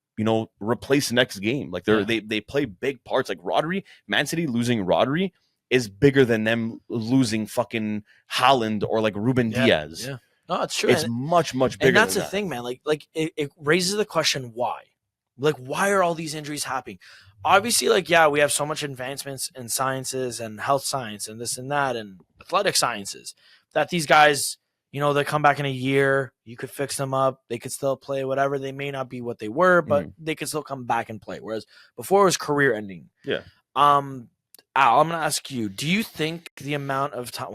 replace the next game. Like they play big parts. Like Rodri, Man City losing Rodri is bigger than them losing fucking Haaland or like Ruben Diaz. Yeah. No, it's true. It's much, much bigger. And that's the thing, man. Like it raises the question, why? Like, why are all these injuries happening? Obviously, like, we have so much advancements in sciences and health science and this and that and athletic sciences that these guys, they come back in a year, you could fix them up, they could still play, whatever. They may not be what they were, but they could still come back and play. Whereas before it was career ending. Yeah. Al, I'm going to ask you, do you think the amount of time,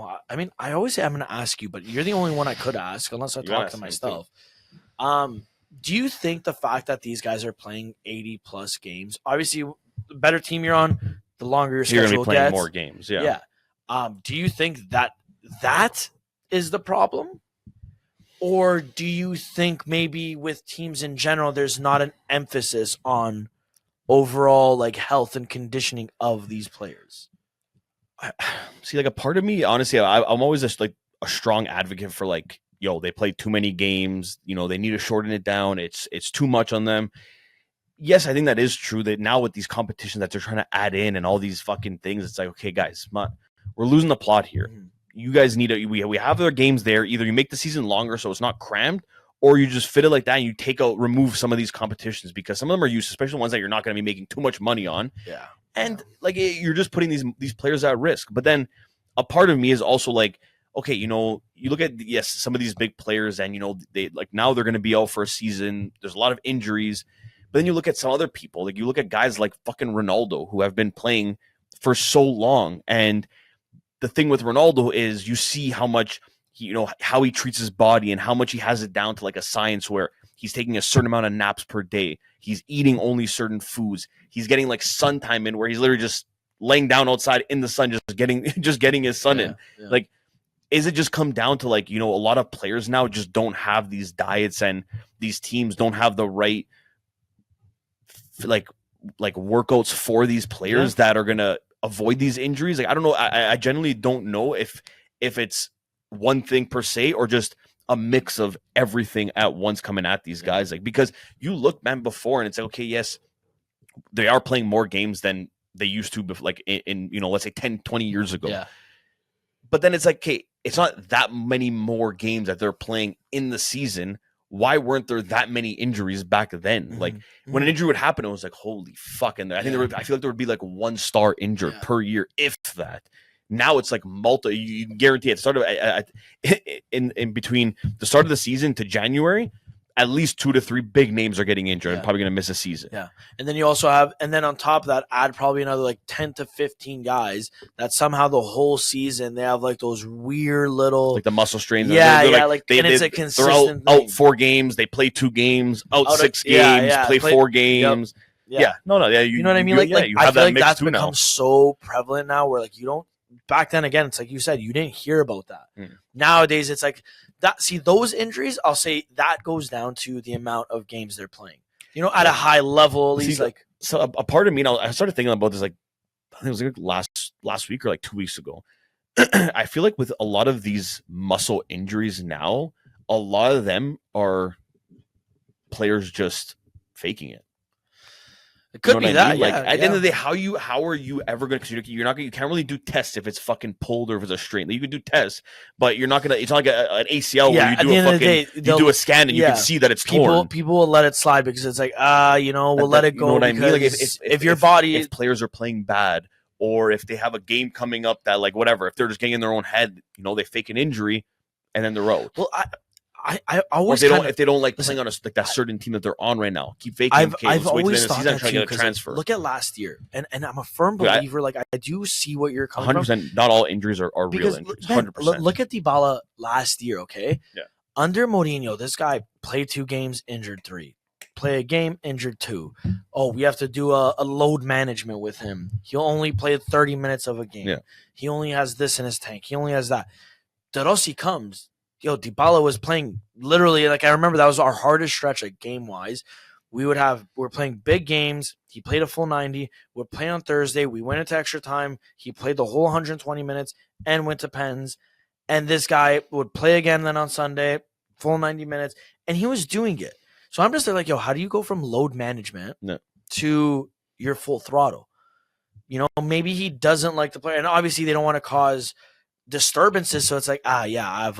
I always say I'm going to ask you, but you're the only one I could ask unless I talk to myself. Do you think the fact that these guys are playing 80 plus games, obviously the better team you're on, the longer your schedule you're going to be playing gets, more games. Yeah. Do you think that is the problem? Or do you think maybe with teams in general, there's not an emphasis on overall like health and conditioning of these players? See, like a part of me, honestly, I'm always just like a strong advocate for like, they play too many games. They need to shorten it down. It's too much on them. Yes, I think that is true. That now with these competitions that they're trying to add in and all these fucking things, it's like, okay, guys, we're losing the plot here. You guys need to. We have their games there. Either you make the season longer so it's not crammed, or you just fit it like that and you remove some of these competitions because some of them are used, especially ones that you're not going to be making too much money on. Yeah, and like you're just putting these players at risk. But then a part of me is also like, okay, you look at some of these big players and they like now they're going to be out for a season. There's a lot of injuries. But then you look at some other people, like you look at guys like fucking Ronaldo who have been playing for so long. And the thing with Ronaldo is you see how much, how he treats his body and how much he has it down to like a science where he's taking a certain amount of naps per day. He's eating only certain foods. He's getting like sun time in where he's literally just laying down outside in the sun, just getting his sun in. Yeah. Like, is it just come down to like, a lot of players now just don't have these diets and these teams don't have the right like workouts for these players that are going to avoid these injuries? Like, I don't know. I generally don't know if it's one thing per se or just a mix of everything at once coming at these guys. Like, because you look, man, before and it's like, okay, yes, they are playing more games than they used to, like in let's say 10, 20 years ago. Yeah. But then it's like, okay, it's not that many more games that they're playing in the season. Why weren't there that many injuries back then? Like when an injury would happen, it was like, holy fuck. And I feel like there would be like 1 star injured per year, if that. Now it's like you guarantee it started in between the start of the season to January, at least 2 to 3 big names are getting injured and probably going to miss a season. Yeah. And then you also have, and then on top of that, add probably another like 10 to 15 guys that somehow the whole season they have like those weird little, like the muscle strains. Yeah. It's a consistent they're out 4 games. They play 2 games, out 6 games, play 4 games. Yep. Yeah. No. Yeah. You know what I mean? Like I feel like that's become so prevalent now where like you don't, back then again, it's like you said, you didn't hear about that. Nowadays, it's like that. See, those injuries, I'll say that goes down to the amount of games they're playing. At a high level, at least like. So a part of me, I started thinking about this like I think it was like last week or like 2 weeks ago. I feel like with a lot of these muscle injuries now, a lot of them are players just faking it. It could be that. Like at the end of the day, how are you ever going to? Because you can't really do tests if it's fucking pulled or if it's a strain. You can do tests, but you're not gonna. It's not like an ACL where you do a scan and you can see that it's torn. People will let it slide because it's like we'll let it go. You know what I mean? Like if players are playing bad or if they have a game coming up that like whatever, if they're just getting in their own head, they fake an injury and then they're out. Well, I always if they don't like playing on that certain team that they're on right now, keep faking. I've always thought that too, transfer. Look at last year, and I'm a firm believer. Like I do see what you're coming 100%. From. Not all injuries are real injuries. 100%. Look at Dybala last year. Okay, under Mourinho, this guy played 2 games, injured 3. Play a game, injured 2. Oh, we have to do a load management with him. He'll only play 30 minutes of a game. Yeah. He only has this in his tank. He only has that. De Rossi comes. Dybala was playing literally, like I remember that was our hardest stretch, like game-wise. we're playing big games. He played a full 90. We're playing on Thursday. We went into extra time. He played the whole 120 minutes and went to pens. And this guy would play again then on Sunday, full 90 minutes, and he was doing it. So I'm just like, yo, how do you go from load management to your full throttle? You know, maybe he doesn't like the player, and obviously they don't want to cause disturbances. So it's like, I have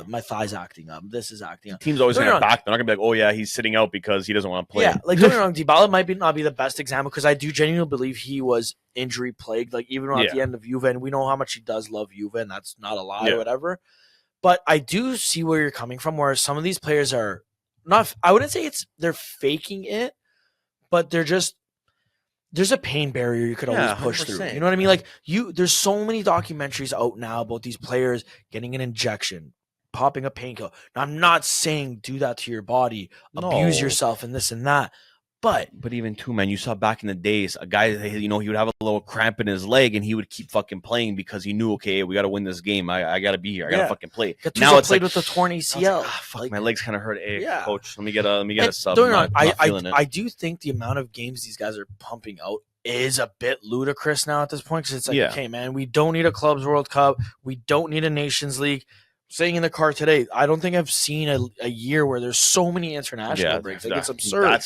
my thighs acting up. This is acting up. The team's always going to back. They're not going to be like, oh yeah, he's sitting out because he doesn't want to play. Yeah, like don't get me wrong, Dybala might not be the best example because I do genuinely believe he was injury plagued. Like even at the end of Juve, and we know how much he does love Juve, and that's not a lie or whatever. But I do see where you're coming from, where some of these players are not. I wouldn't say they're faking it, but they're just. There's a pain barrier you could always push 100%. Through. You know what I mean? Like there's so many documentaries out now about these players getting an injection, popping a painkiller. Now, I'm not saying do that to your body, abuse yourself and this and that. But even too, man, you saw back in the days, a guy, he would have a little cramp in his leg and he would keep fucking playing because he knew, okay, we got to win this game. I got to be here. I got to fucking play. Now it's played with the torn ACL. Fuck, my legs kind of hurt. Hey, coach, let me get a sub. I do think the amount of games these guys are pumping out is a bit ludicrous now at this point because it's like, okay, man, we don't need a Clubs World Cup. We don't need a Nations League. Saying in the car today, I don't think I've seen a year where there's so many international breaks. Like, it's absurd.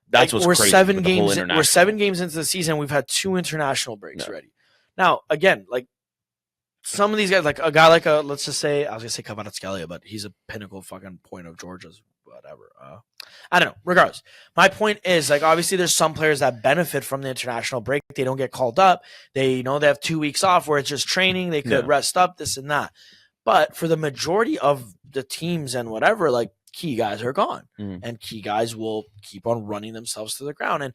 That's what's crazy. We're 7 games into the season. We've had 2 international breaks already. Now, again, like some of these guys, like a guy like let's just say, I was gonna say Kvaratskhelia, but he's a pinnacle fucking point of Georgia's whatever. I don't know. Regardless, my point is like obviously there's some players that benefit from the international break. They don't get called up. They they have 2 weeks off where it's just training. They could rest up, this and that. But for the majority of the teams and whatever, like key guys are gone, and key guys will keep on running themselves to the ground. And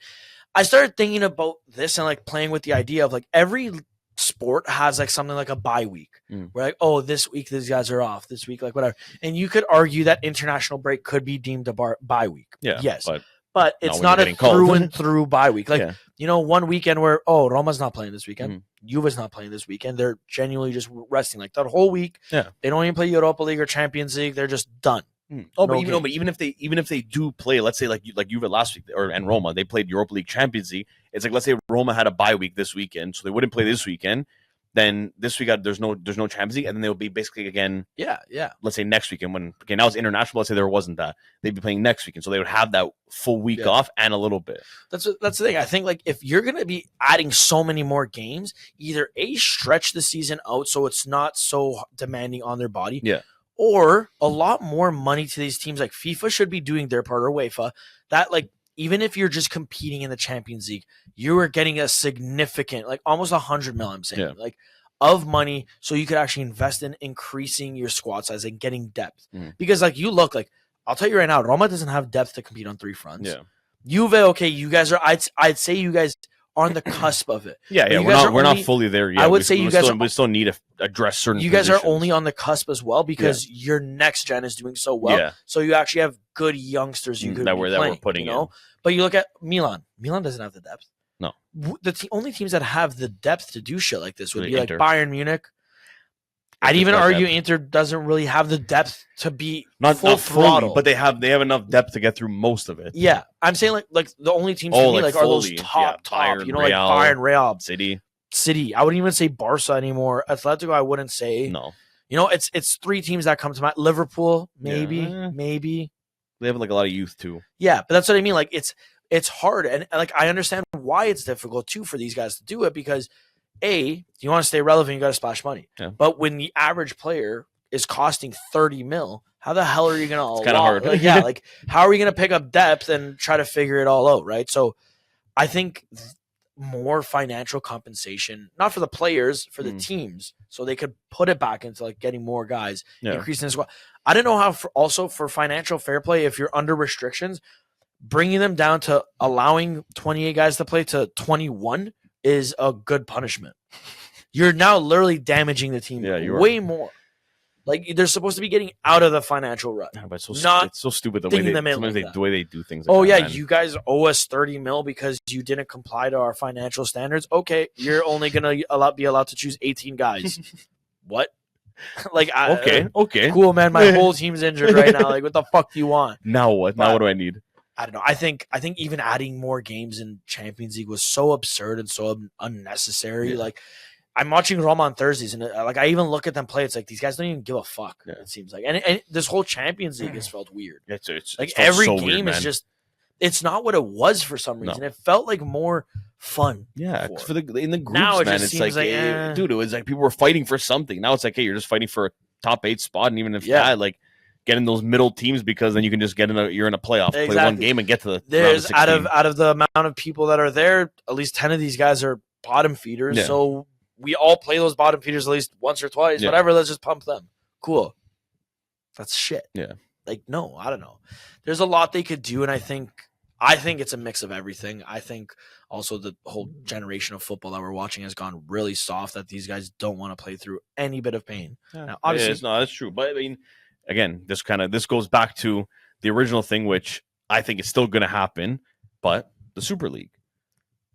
I started thinking about this and like playing with the idea of like every sport has like something like a bye week where like, oh, this week these guys are off, this week like whatever. And you could argue that international break could be deemed a bye week. Yes. But it's not a through and through bye week. Like, 1 weekend where, Roma's not playing this weekend. Juve's not playing this weekend. They're genuinely just resting. Like that whole week, they don't even play Europa League or Champions League. They're just done. But even if they do play, let's say like Juve last week and Roma, they played Europa League, Champions League. It's like let's say Roma had a bye week this weekend, so they wouldn't play this weekend. Then this week there's no Champions League, and then they'll be basically again. Let's say next weekend now it's international. Let's say there wasn't that, they'd be playing next weekend, so they would have that full week off and a little bit. That's the thing. I think like if you're gonna be adding so many more games, either stretch the season out so it's not so demanding on their body. Or a lot more money to these teams. Like FIFA should be doing their part, or UEFA. That like even if you're just competing in the Champions League, you are getting a significant, like almost 100 mil. I'm saying like of money, so you could actually invest in increasing your squad size and getting depth. Because like you look like, I'll tell you right now, Roma doesn't have depth to compete on 3 fronts. Juve, okay, you guys are. I'd say you guys are on the cusp of it. We're not fully there yet. I would say you guys still need to address certain. You guys positions. are only on the cusp as well because your next gen is doing so well. So you actually have good youngsters you could that we're putting in. But you look at Milan. Milan doesn't have the depth. No, the only teams that have the depth to do shit like this would be Inter. Like Bayern Munich. I'd even argue Inter doesn't really have the depth to be not full throttle, but they have enough depth to get through most of it. Yeah, I'm saying like the only teams to me like are those top, Bayern, like Bayern, Real, City. I wouldn't even say Barca anymore. Atletico, I wouldn't say. No, it's 3 teams that come to mind. Liverpool, maybe. They have like a lot of youth too. Yeah, but that's what I mean. Like it's hard, and like I understand why it's difficult too for these guys to do it because. If you want to stay relevant, you got to splash money. But when the average player is costing 30 mil, how the hell are you going to? It's kind of hard. Like how are we going to pick up depth and try to figure it all out, right? So, I think more financial compensation, not for the players, for the teams, so they could put it back into like getting more guys, increasing the squad. I don't know how. For financial fair play, if you're under restrictions, bringing them down to allowing 28 guys to play to 21. Is a good punishment. You're now literally damaging the team way more. Like they're supposed to be getting out of the financial rut. Yeah, but it's so stupid the way the way they do things. Like you guys owe us 30 mil because you didn't comply to our financial standards. Okay, you're only gonna be allowed to choose 18 guys. What? Like okay, cool, man. My whole team's injured right now. Like what the fuck do you want? Now what? Now what do I need? I don't know. I think even adding more games in Champions League was so absurd and so unnecessary. Yeah. Like, I'm watching Roma on Thursdays, and like I even look at them play. It's like these guys don't even give a fuck. Yeah. It seems like, and this whole Champions League has felt weird. It's Like it felt every so game weird, is man. just, it's not what it was for some reason. No. It felt like more fun. Yeah, before. in the groups, Now it man, just it's seems like, dude, it was like people were fighting for something. Now it's like, hey, you're just fighting for a top 8 spot, and even if like get in those middle teams because then you can just you're in a playoff, play one game and get to the There's round of 16. out of the amount of people that are there, at least 10 of these guys are bottom feeders. Yeah. So we all play those bottom feeders at least once or twice. Yeah. Whatever, let's just pump them. Cool. That's shit. Yeah. Like, no, I don't know. There's a lot they could do, and I think it's a mix of everything. I think also the whole generation of football that we're watching has gone really soft, that these guys don't want to play through any bit of pain. Yeah. Now, obviously, that's true. But I mean, again, this goes back to the original thing, which I think is still going to happen, but the Super League.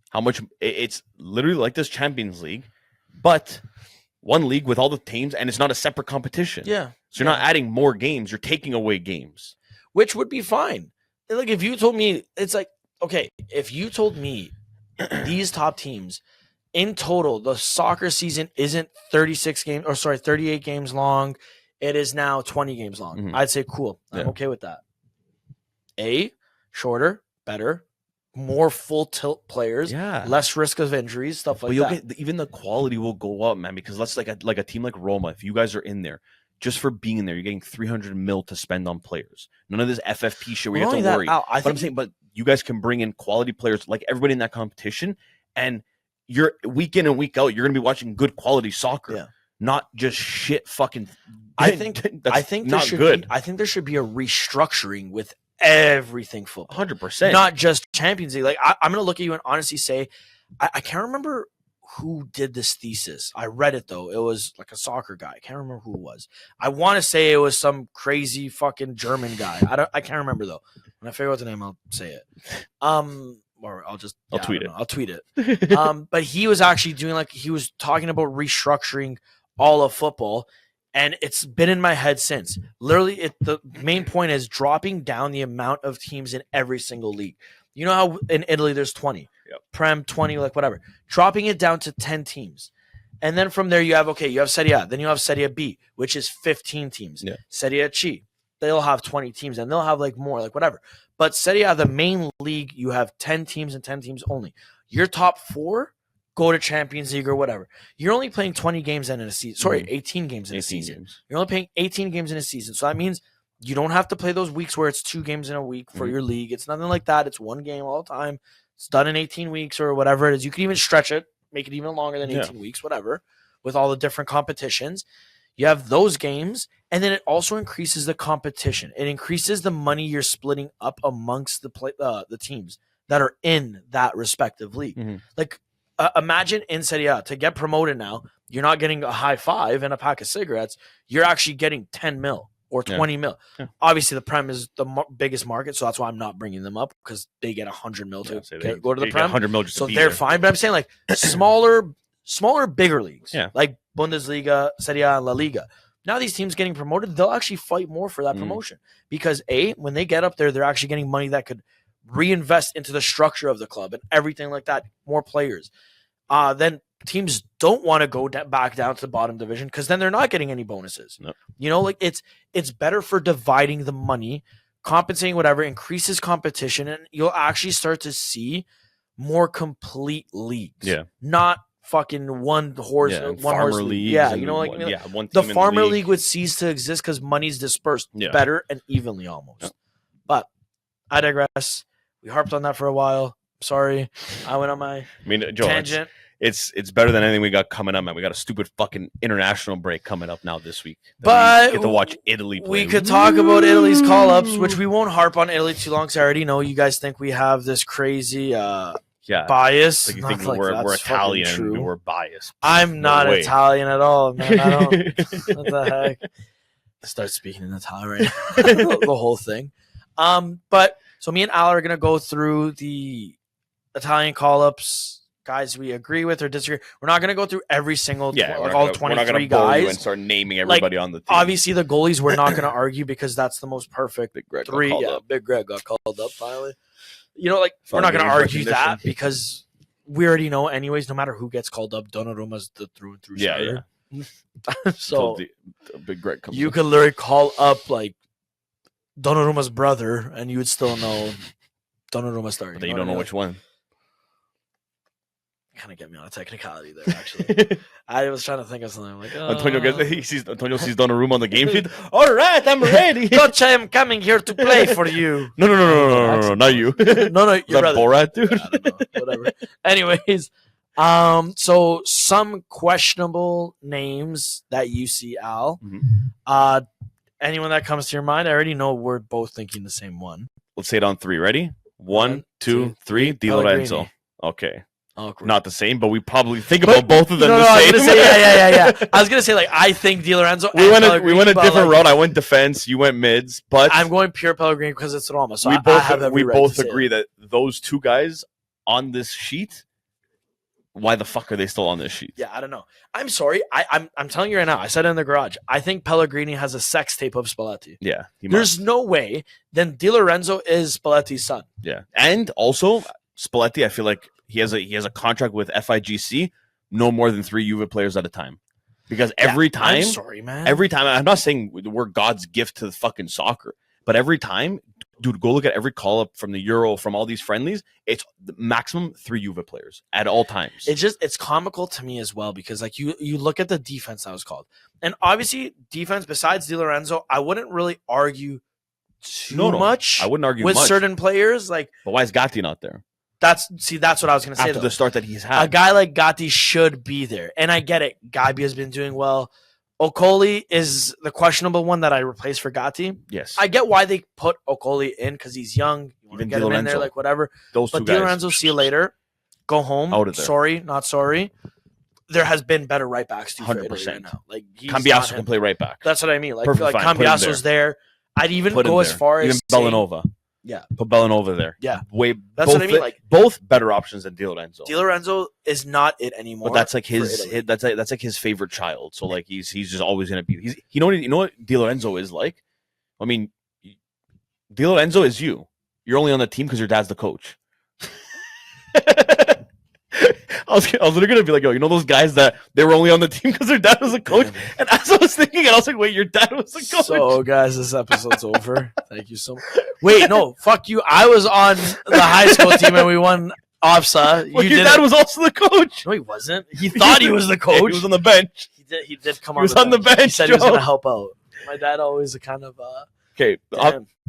How much it's literally like this Champions League, but one league with all the teams, and it's not a separate competition. yeah. So you're not adding more games, you're taking away games. Which would be fine. Like, if you told me, it's like, okay, if you told me these top teams in total, the soccer season isn't 38 games long. It is now 20 games long. Mhm. I'd say, cool. I'm Yeah. okay with that. Shorter, better, more full tilt players, less risk of injuries, stuff like that. Even the quality will go up, man, because let's like a team like Roma, if you guys are in there, just for being in there, you're getting 300 mil to spend on players. None of this FFP shit where you have to worry. But you guys can bring in quality players like everybody in that competition, and you're week in and week out, you're going to be watching good quality soccer, not just shit fucking. I think there should be a restructuring with everything football. 100%. Not just Champions League. Like, I'm going to look at you and honestly say, I can't remember who did this thesis. I read it, though. It was like a soccer guy. I can't remember who it was. I want to say it was some crazy fucking German guy. I can't remember, though. When I figure out the name, I'll say it. Or I'll tweet it. I'll tweet it. But he was actually he was talking about restructuring all of football, and it's been in my head since. Literally, the main point is dropping down the amount of teams in every single league. You know how in Italy there's 20, Prem 20, like whatever. Dropping it down to 10 teams. And then from there you have Serie A. Then you have Serie B, which is 15 teams. Yeah. Serie C, they'll have 20 teams, and they'll have like more, like whatever. But Serie A, the main league, you have 10 teams and 10 teams only. Your top 4 go to Champions League or whatever. You're only playing 20 games in a season. Sorry, 18 games in a season. You're only playing 18 games in a season. So that means you don't have to play those weeks where it's 2 games in a week for your league. It's nothing like that. It's 1 game all the time. It's done in 18 weeks or whatever it is. You can even stretch it, make it even longer than 18 weeks, whatever, with all the different competitions. You have those games, and then it also increases the competition. It increases the money you're splitting up amongst the teams that are in that respective league. Mm-hmm. Like, imagine in Serie A, to get promoted now, you're not getting a high five and a pack of cigarettes. You're actually getting 10 mil or 20 mil. Yeah. Obviously, the Prem is the biggest market, so that's why I'm not bringing them up, because they get 100 mil to go to the Prem. 100 mil just so they're fine. But I'm saying like smaller, bigger leagues, like Bundesliga, Serie A, and La Liga. Now these teams getting promoted, they'll actually fight more for that promotion, because when they get up there, they're actually getting money that could reinvest into the structure of the club and everything like that, more players. Then teams don't want to go back down to the bottom division, because then they're not getting any bonuses. No. You know, like it's better for dividing the money, compensating whatever, increases competition, and you'll actually start to see more complete leagues. Yeah. Not fucking one horse league. Yeah, you know, one the farmer league would cease to exist because money's dispersed better and evenly almost. Yeah. But I digress. We harped on that for a while. Sorry, I went on my tangent. It's better than anything we got coming up, man. We got a stupid fucking international break coming up now this week. But we get to watch Italy play. We could talk about Italy's call-ups, which we won't harp on Italy too long, because I already know you guys think we have this crazy bias. Like you think we're Italian and we're biased. I'm not Italian at all, man. I don't. What the heck? Start speaking in Italian right now. The whole thing. But so me and Al are gonna go through the Italian call-ups, guys we agree with or disagree. We're not going to go through every single all 23 we're not gonna guys and start naming everybody on the team. Obviously, the goalies we're not going to argue because that's the most perfect Big Greg three. Big Greg got called up finally. You know, like we're not going to argue that because we already know, anyways. No matter who gets called up, Donnarumma's the through and through starter. So the Big Greg comes. You could literally call up like Donnarumma's brother, and you would still know Donnarumma starting. But you don't know which one. Kind of get me on a technicality there, actually. I was trying to think of something. I'm like, Antonio sees Donnarumma on the game sheet. All right, I'm ready. Coach, I am coming here to play for you. No, not you. No, your brother. Borat, dude. I don't know, whatever. Anyways, so some questionable names that you see, Al. Mm-hmm. Anyone that comes to your mind? I already know we're both thinking the same one. Let's say it on three. Ready? 1, 2, 3. Di Lorenzo. Okay. Not the same, but we probably think about both of them the same. I was gonna say, yeah. I was gonna say, like, I think Di Lorenzo. We went a different route. I went defense. You went mids, but I'm going pure Pellegrini because it's Roma. So we both agree that those two guys on this sheet. Why the fuck are they still on this sheet? Yeah, I don't know. I'm sorry. I'm telling you right now. I said it in the garage. I think Pellegrini has a sex tape of Spalletti. Yeah, there's no way. Then Di Lorenzo is Spalletti's son. Yeah, and also Spalletti, I feel like he has a contract with FIGC, no more than 3 Juve players at a time, because every time. I'm sorry, man. Every time, I'm not saying we're God's gift to the fucking soccer, but every time, dude, go look at every call up from the Euro, from all these friendlies. It's the maximum 3 Juve players at all times. It's comical to me as well because like you look at the defense that was called, and obviously defense besides Di Lorenzo, I wouldn't really argue too much. I wouldn't argue with certain players. Like, but why is Gatti not there? That's what I was going to say. After the start that he's had, a guy like Gatti should be there, and I get it. Gabi has been doing well. Okoli is the questionable one that I replaced for Gatti. Yes, I get why they put Okoli in because he's young. You want to get him in there, like whatever. Those two guys. But Di Lorenzo, see you later. Go home. Out of there. Sorry, not sorry. There has been better right backs. 100%. Right now. Like Cambiasso can play right back. That's what I mean. Like Cambiasso's there. I'd even go as far as Bellanova. Yeah, put Bellanova there. Yeah, that's what I mean. Like both better options than Di Lorenzo. Di Lorenzo is not it anymore. But that's like that's like his favorite child. So like he's just always gonna be. You know what Di Lorenzo is like. I mean, Di Lorenzo is you. You're only on the team because your dad's the coach. I was literally gonna be like, yo, you know those guys that they were only on the team because their dad was a coach. And as I was thinking, I was like, wait, your dad was a coach. So guys, this episode's over. Thank you so much. Wait, no, fuck you. I was on the high school team and we won OFSA. Well, your dad was also the coach. No, he wasn't. He thought he was the coach. Yeah, he was on the bench. He did come on. He was on the bench. He said he was gonna help out. My dad always kind of okay,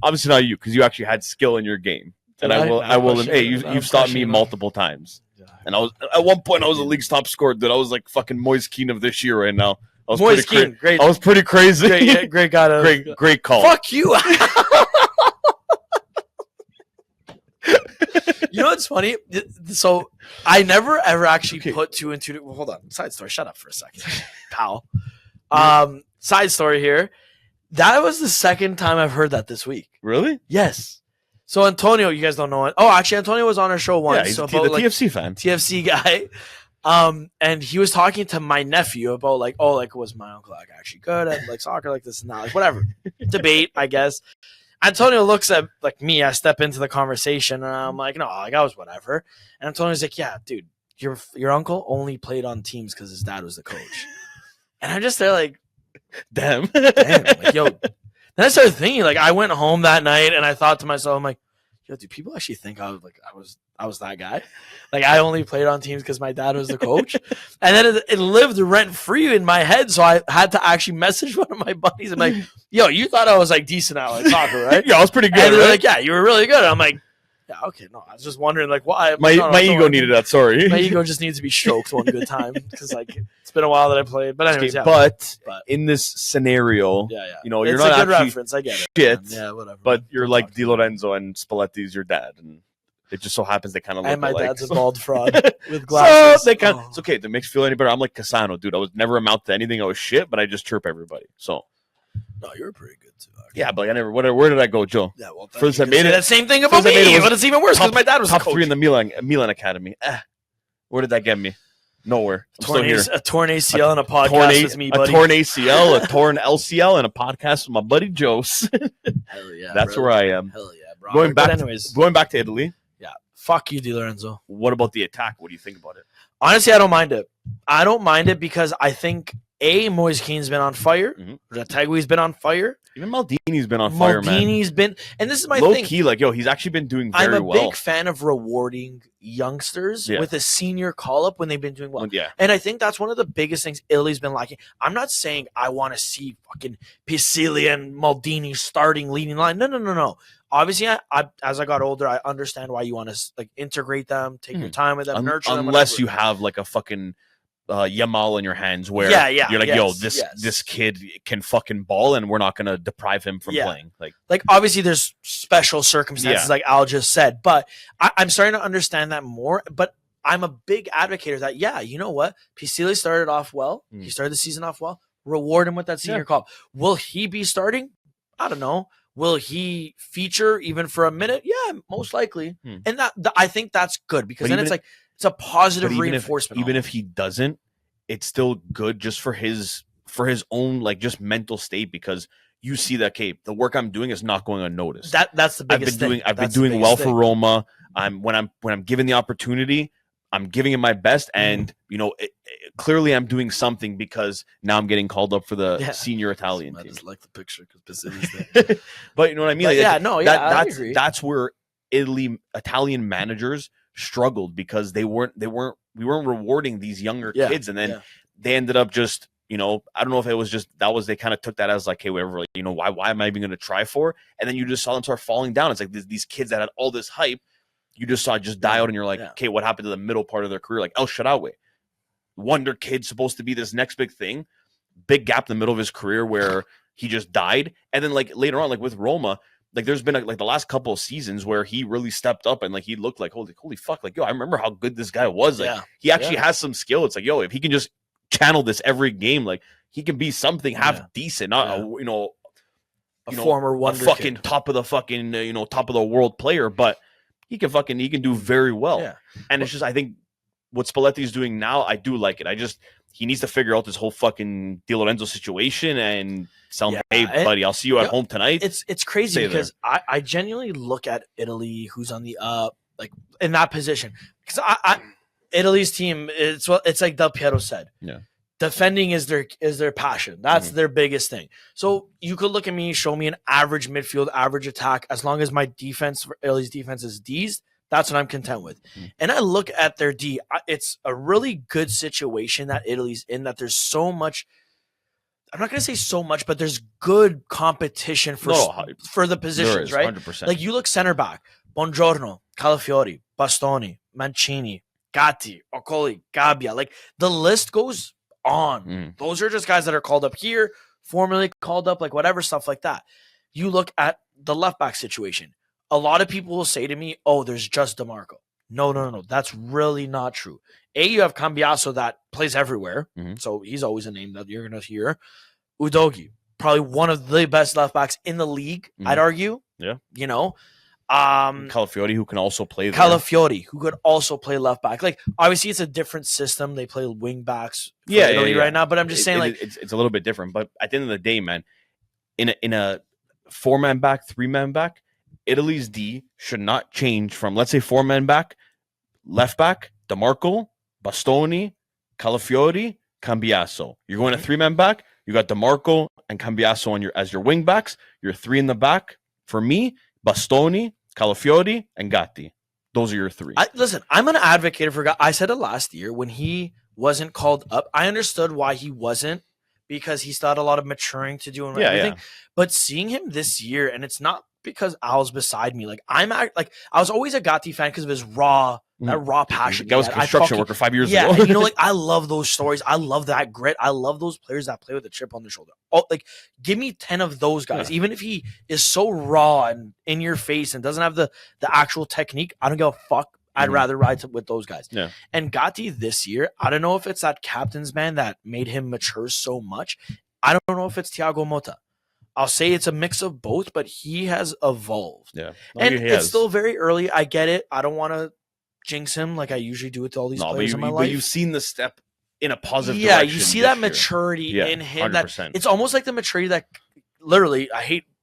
obviously not you because you actually had skill in your game. And I will. Hey, you've stopped me multiple times. And I was at one point I was a league's top scorer, dude. I was like fucking Moise Keane of this year right now. I was Moise Keane, great. I was pretty crazy. Great guy. Great call. Fuck you. You know what's funny? So I never ever actually put 2 and 2. Well, hold on. Side story. Shut up for a second, pal. Side story here. That was the second time I've heard that this week. Really? Yes. So Antonio, you guys don't know it. Oh, actually, Antonio was on our show once. Yeah, he's the TFC fan. TFC guy. And he was talking to my nephew about was my uncle like actually good at like soccer, like this and that, like whatever. Debate, I guess. Antonio looks at like me. I step into the conversation and I'm like, no, like I was whatever. And Antonio's like, yeah, dude, your uncle only played on teams because his dad was the coach. And I'm just there like, damn, like, yo. Then I started thinking, like, I went home that night and I thought to myself, I'm like, yo, do people actually think I was that guy? Like, I only played on teams because my dad was the coach. And then it lived rent free in my head. So I had to actually message one of my buddies. I'm like, yo, you thought I was like decent at like soccer, right? Yeah, I was pretty good. And they're like, yeah, you were really good. And I'm like, yeah, okay, no, I was just wondering, like, why? My ego needed that. Sorry, my ego just needs to be stroked one good time because, like, it's been a while that I played. But anyways, yeah. But in this scenario, you know, you're not a good actually reference. I get it. Shit, yeah, whatever. But you're like Di Lorenzo and Spalletti's your dad, and it just so happens they kind of look alike. And my dad's so. a bald fraud with glasses. So it's okay. That makes you feel any better. I'm like Cassano, dude. I was never amount to anything. I was shit, but I just chirp everybody. So. No, you're pretty good too. Actually. Yeah, but I never. Where did I go, Joe? Yeah, well, first I made it. That same thing about me, but it's even worse because my dad was top the coach. 3 in the Milan Academy. Where did that get me? Nowhere. I'm still here. A torn ACL and a podcast with me, buddy. A torn ACL, a torn LCL, and a podcast with my buddy Jose. Hell yeah. That's where I am. Hell yeah, bro. Going back to Italy. Yeah. Fuck you, Lorenzo. What about the attack? What do you think about it? Honestly, I don't mind it. I don't mind it because I think Moise Keane's been on fire. Retegui's been on fire. Even Maldini's been on fire, man. Maldini's been, and this is my low thing. key, like, yo, he's actually been doing very well. I'm a big fan of rewarding youngsters with a senior call up when they've been doing well. Yeah. And I think that's one of the biggest things Italy's been lacking. I'm not saying I want to see fucking Pisilli and Maldini starting leading line. No. Obviously, I as I got older, I understand why you want to like integrate them, take your time with them, nurture them. Unless you have like a fucking Yamal in your hands where you're like, yo, this kid can fucking ball and we're not going to deprive him from playing. Like obviously there's special circumstances like Al just said, but I'm starting to understand that more. But I'm a big advocate of that. Yeah, you know what? Pisilli started off well. He started the season off well. Reward him with that senior call. Will he be starting? I don't know. Will he feature even for a minute? Yeah, most likely. And I think that's good because then it's like, it's a positive reinforcement. Even if he doesn't, it's still good just for his own like just mental state because you see that the work I'm doing is not going unnoticed. That's the biggest thing. I've been doing well for Roma. When I'm given the opportunity, I'm giving it my best, and clearly I'm doing something because now I'm getting called up for the senior Italian team. I just like the picture because Pisilli's there. But you know what I mean? I agree. That's where Italian managers struggled because we weren't rewarding these younger kids, and then they ended up just I don't know if it was just they kind of took that as like, hey, whatever, like, why am I even going to try for? And then you just saw them start falling down. It's like these kids that had all this hype, you just saw it just die out, and you're like, okay, what happened to the middle part of their career? Like El Shaarawy, wonder kid, supposed to be this next big thing, big gap in the middle of his career where he just died, and then like later on, like with Roma. Like there's been like the last couple of seasons where he really stepped up and like he looked like holy fuck, like yo, I remember how good this guy was. Like he actually has some skill. It's like, yo, if he can just channel this every game, like he can be something half decent, not a former wonder fucking kid. top of the fucking top of the world player, but he can do very well. Yeah. And it's just, I think what Spalletti is doing now, I do like it. He needs to figure out this whole fucking Di Lorenzo situation and tell him, hey, buddy, I'll see you at home tonight. It's crazy because I genuinely look at Italy, who's on the up, like in that position. Because Italy's team, it's like Del Piero said. Yeah. Defending is their passion. That's their biggest thing. So you could look at me, show me an average midfield, average attack. As long as my defense, Italy's defense is D's, that's what I'm content with. And I look at their D. It's a really good situation that Italy's in, that there's so much. I'm not going to say so much, but there's good competition for the positions, right? 100%. Like you look center back, Buongiorno, Calafiori, Bastoni, Mancini, Gatti, Ocoli, Gabbia. Like the list goes on. Those are just guys that are called up here, formerly called up, like whatever, stuff like that. You look at the left back situation. A lot of people will say to me, oh, there's just DeMarco. No. That's really not true. You have Cambiaso that plays everywhere. So he's always a name that you're going to hear. Udogi, probably one of the best left backs in the league, I'd argue. Yeah. Calafiori, who can also play there. Calafiori, who could also play left back. Like, obviously, it's a different system. They play wing backs for Italy right now. But I'm just saying, it's a little bit different. But at the end of the day, man, in a 4-man back, 3-man back, Italy's D should not change from, let's say, 4-man back, left back, DeMarco, Bastoni, Calafiori, Cambiaso. You're going to 3-man back. You got DeMarco and Cambiaso as your wing backs. You're 3 in the back. For me, Bastoni, Calafiori, and Gatti. Those are your 3. Listen, I'm an advocate for Gatti. I said it last year when he wasn't called up. I understood why he wasn't, because he still had a lot of maturing to do and everything. Yeah. But seeing him this year, and it's not because Al's beside me. Like I was always a Gatti fan because of his raw passion. That was a construction worker 5 years ago. And I love those stories. I love that grit. I love those players that play with a chip on their shoulder. Oh, like give me 10 of those guys. Even if he is so raw and in your face and doesn't have the actual technique, I don't give a fuck. I'd rather ride with those guys. Yeah. And Gatti this year, I don't know if it's that captain's band that made him mature so much. I don't know if it's Thiago Motta. I'll say it's a mix of both, but he has evolved. Yeah. It's still very early. I get it. I don't want to jinx him like I usually do with all these No, players in my but life. you've seen the step in a positive Yeah, direction. you see this that year. maturity in him. 100%. That it's almost like the maturity that literally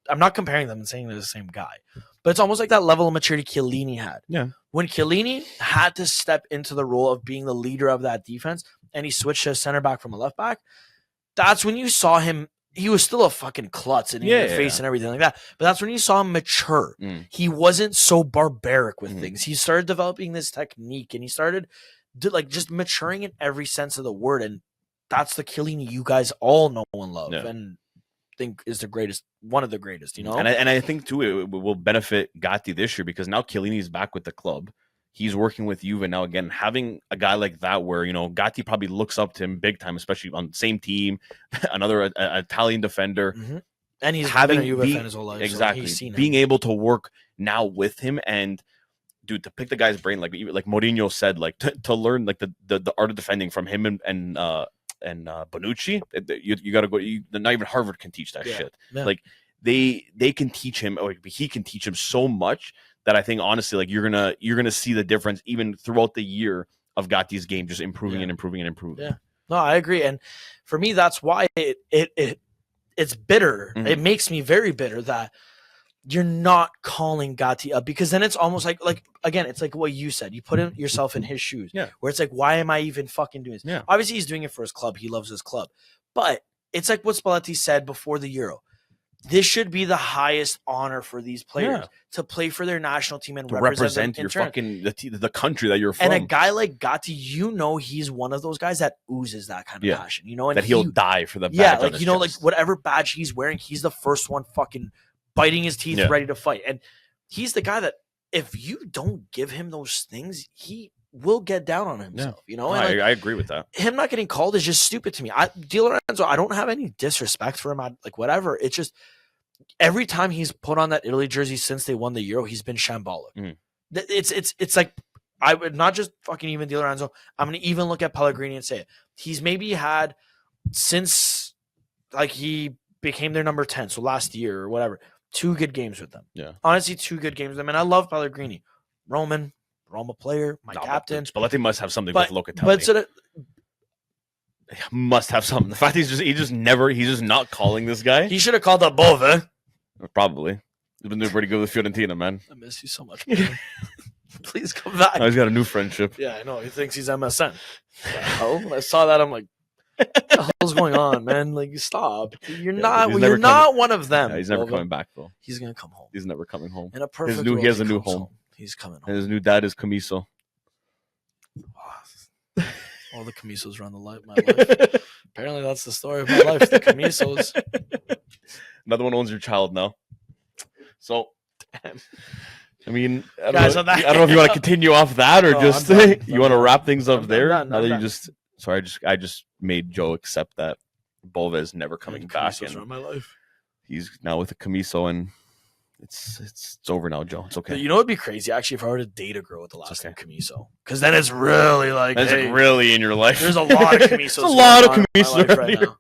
I'm not comparing them and saying they're the same guy, but it's almost like that level of maturity Chiellini had. Yeah. When Chiellini had to step into the role of being the leader of that defense and he switched to a center back from a left back, that's when you saw him. He was still a fucking klutz and in your face and everything like that. But that's when you saw him mature. He wasn't so barbaric with things. He started developing this technique and he started just maturing in every sense of the word. And that's the Chiellini you guys all know and love and think is the greatest, one of the greatest, you know? And I think, too, it will benefit Gatti this year because now Chiellini's back with the club. He's working with Juve now again. Having a guy like that where, Gatti probably looks up to him big time, especially on the same team, another Italian defender. Mm-hmm. And he's having been a Juve fan his whole life. Exactly. So he's seen being able to work now with him and, dude, to pick the guy's brain, like Mourinho said, like to learn like the art of defending from him and Bonucci, you got to go. Not even Harvard can teach that shit. Yeah. Like they can teach him, or he can teach him so much that I think honestly, like you're gonna see the difference even throughout the year of Gatti's game, just improving and improving and improving. Yeah, no, I agree, and for me, that's why it's bitter. Mm-hmm. It makes me very bitter that you're not calling Gatti up because then it's almost like again, it's like what you said. You put yourself in his shoes. Yeah. Where it's like, why am I even fucking doing this? Yeah. Obviously, he's doing it for his club. He loves his club, but it's like what Spalletti said before the Euro. This should be the highest honor for these players to play for their national team and to represent your fucking the country that you're from. And a guy like Gatti, he's one of those guys that oozes that kind of passion, and that he'll die for the badge. Yeah, like like whatever badge he's wearing, he's the first one fucking biting his teeth, ready to fight. And he's the guy that if you don't give him those things, he will get down on himself. And I agree with that. Him not getting called is just stupid to me. Di Lorenzo, I don't have any disrespect for him. Whatever. It's just every time he's put on that Italy jersey since they won the Euro, he's been shambolic. Mm. It's like I would not just fucking even Di Lorenzo. I'm gonna even look at Pellegrini and say it. He's maybe had since he became their number 10, so last year or whatever, 2 good games with them. Yeah, honestly, 2 good games with them, and I love Pellegrini, Roma player, my captain. Spalletti must have something with Locatelli. Must have something. The fact he's just not calling this guy. He should have called up Bove. Probably. He's been doing pretty good with Fiorentina, man. I miss you so much, man. Please come back. He's got a new friendship. Yeah, I know. He thinks he's MSN. When I saw that, I'm like, what the hell's going on, man? Like, stop. You're not one of them. Yeah, he's never coming back, though. He's going to come home. He's never coming home. In a perfect He has a new home. He's coming home. And his new dad is Camiso. All the Camisos run my life. Apparently, that's the story of my life. The Camisos. Another one owns your child now. So, damn. I mean, I don't know if you want to continue off that or you want to wrap things up there. I just made Joe accept that Bova is never coming back. And run my life. He's now with a Camiso and it's over now, Joe. It's okay. You know, it'd be crazy actually if I were to date a girl with the last name Camiso, because then it's really really in your life. There's a lot of Camisos. There's a lot of Camisos right now.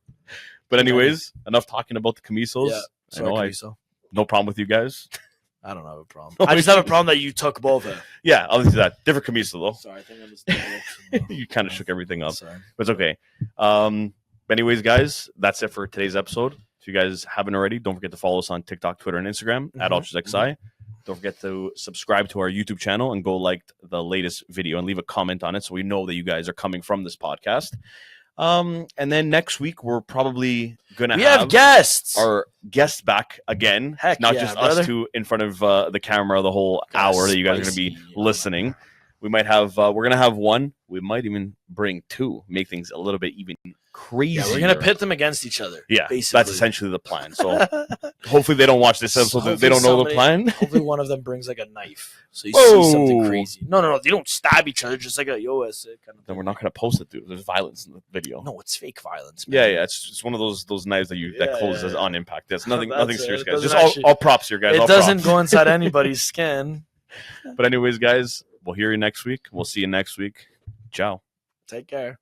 But anyways, enough talking about the Camisos. Yeah, sorry, Camiso. No problem with you guys. I don't have a problem. I just have a problem that you took Bova. Yeah, I'll do that. Different Camiso though. Sorry, I think I'm just. You kind of shook everything up. Sorry. But it's okay. But anyways, guys, that's it for today's episode. If you guys haven't already, don't forget to follow us on TikTok, Twitter, and Instagram at UltrasXI. Don't forget to subscribe to our YouTube channel and go like the latest video and leave a comment on it so we know that you guys are coming from this podcast. And then next week, we're probably going to have guests. Our guests back again. Heck Not yeah, just brother. us two in front of the camera the whole hour that you guys are going to be listening. We might have, we're going to have one. We might even bring 2, make things a little bit even crazier. Yeah, we're going to pit them against each other. Yeah, basically. That's essentially the plan. So hopefully they don't watch this episode. So they don't know the plan. Hopefully one of them brings like a knife. So you see something crazy. No. They don't stab each other. Just like a yo, that's it kind of thing. Then we're not going to post it, dude. There's violence in the video. No, it's fake violence, man. Yeah. It's one of those knives that closes on impact. That's nothing serious, guys. Just all props here, guys. It doesn't go inside anybody's skin. But anyways, guys, we'll hear you next week. We'll see you next week. Ciao. Take care.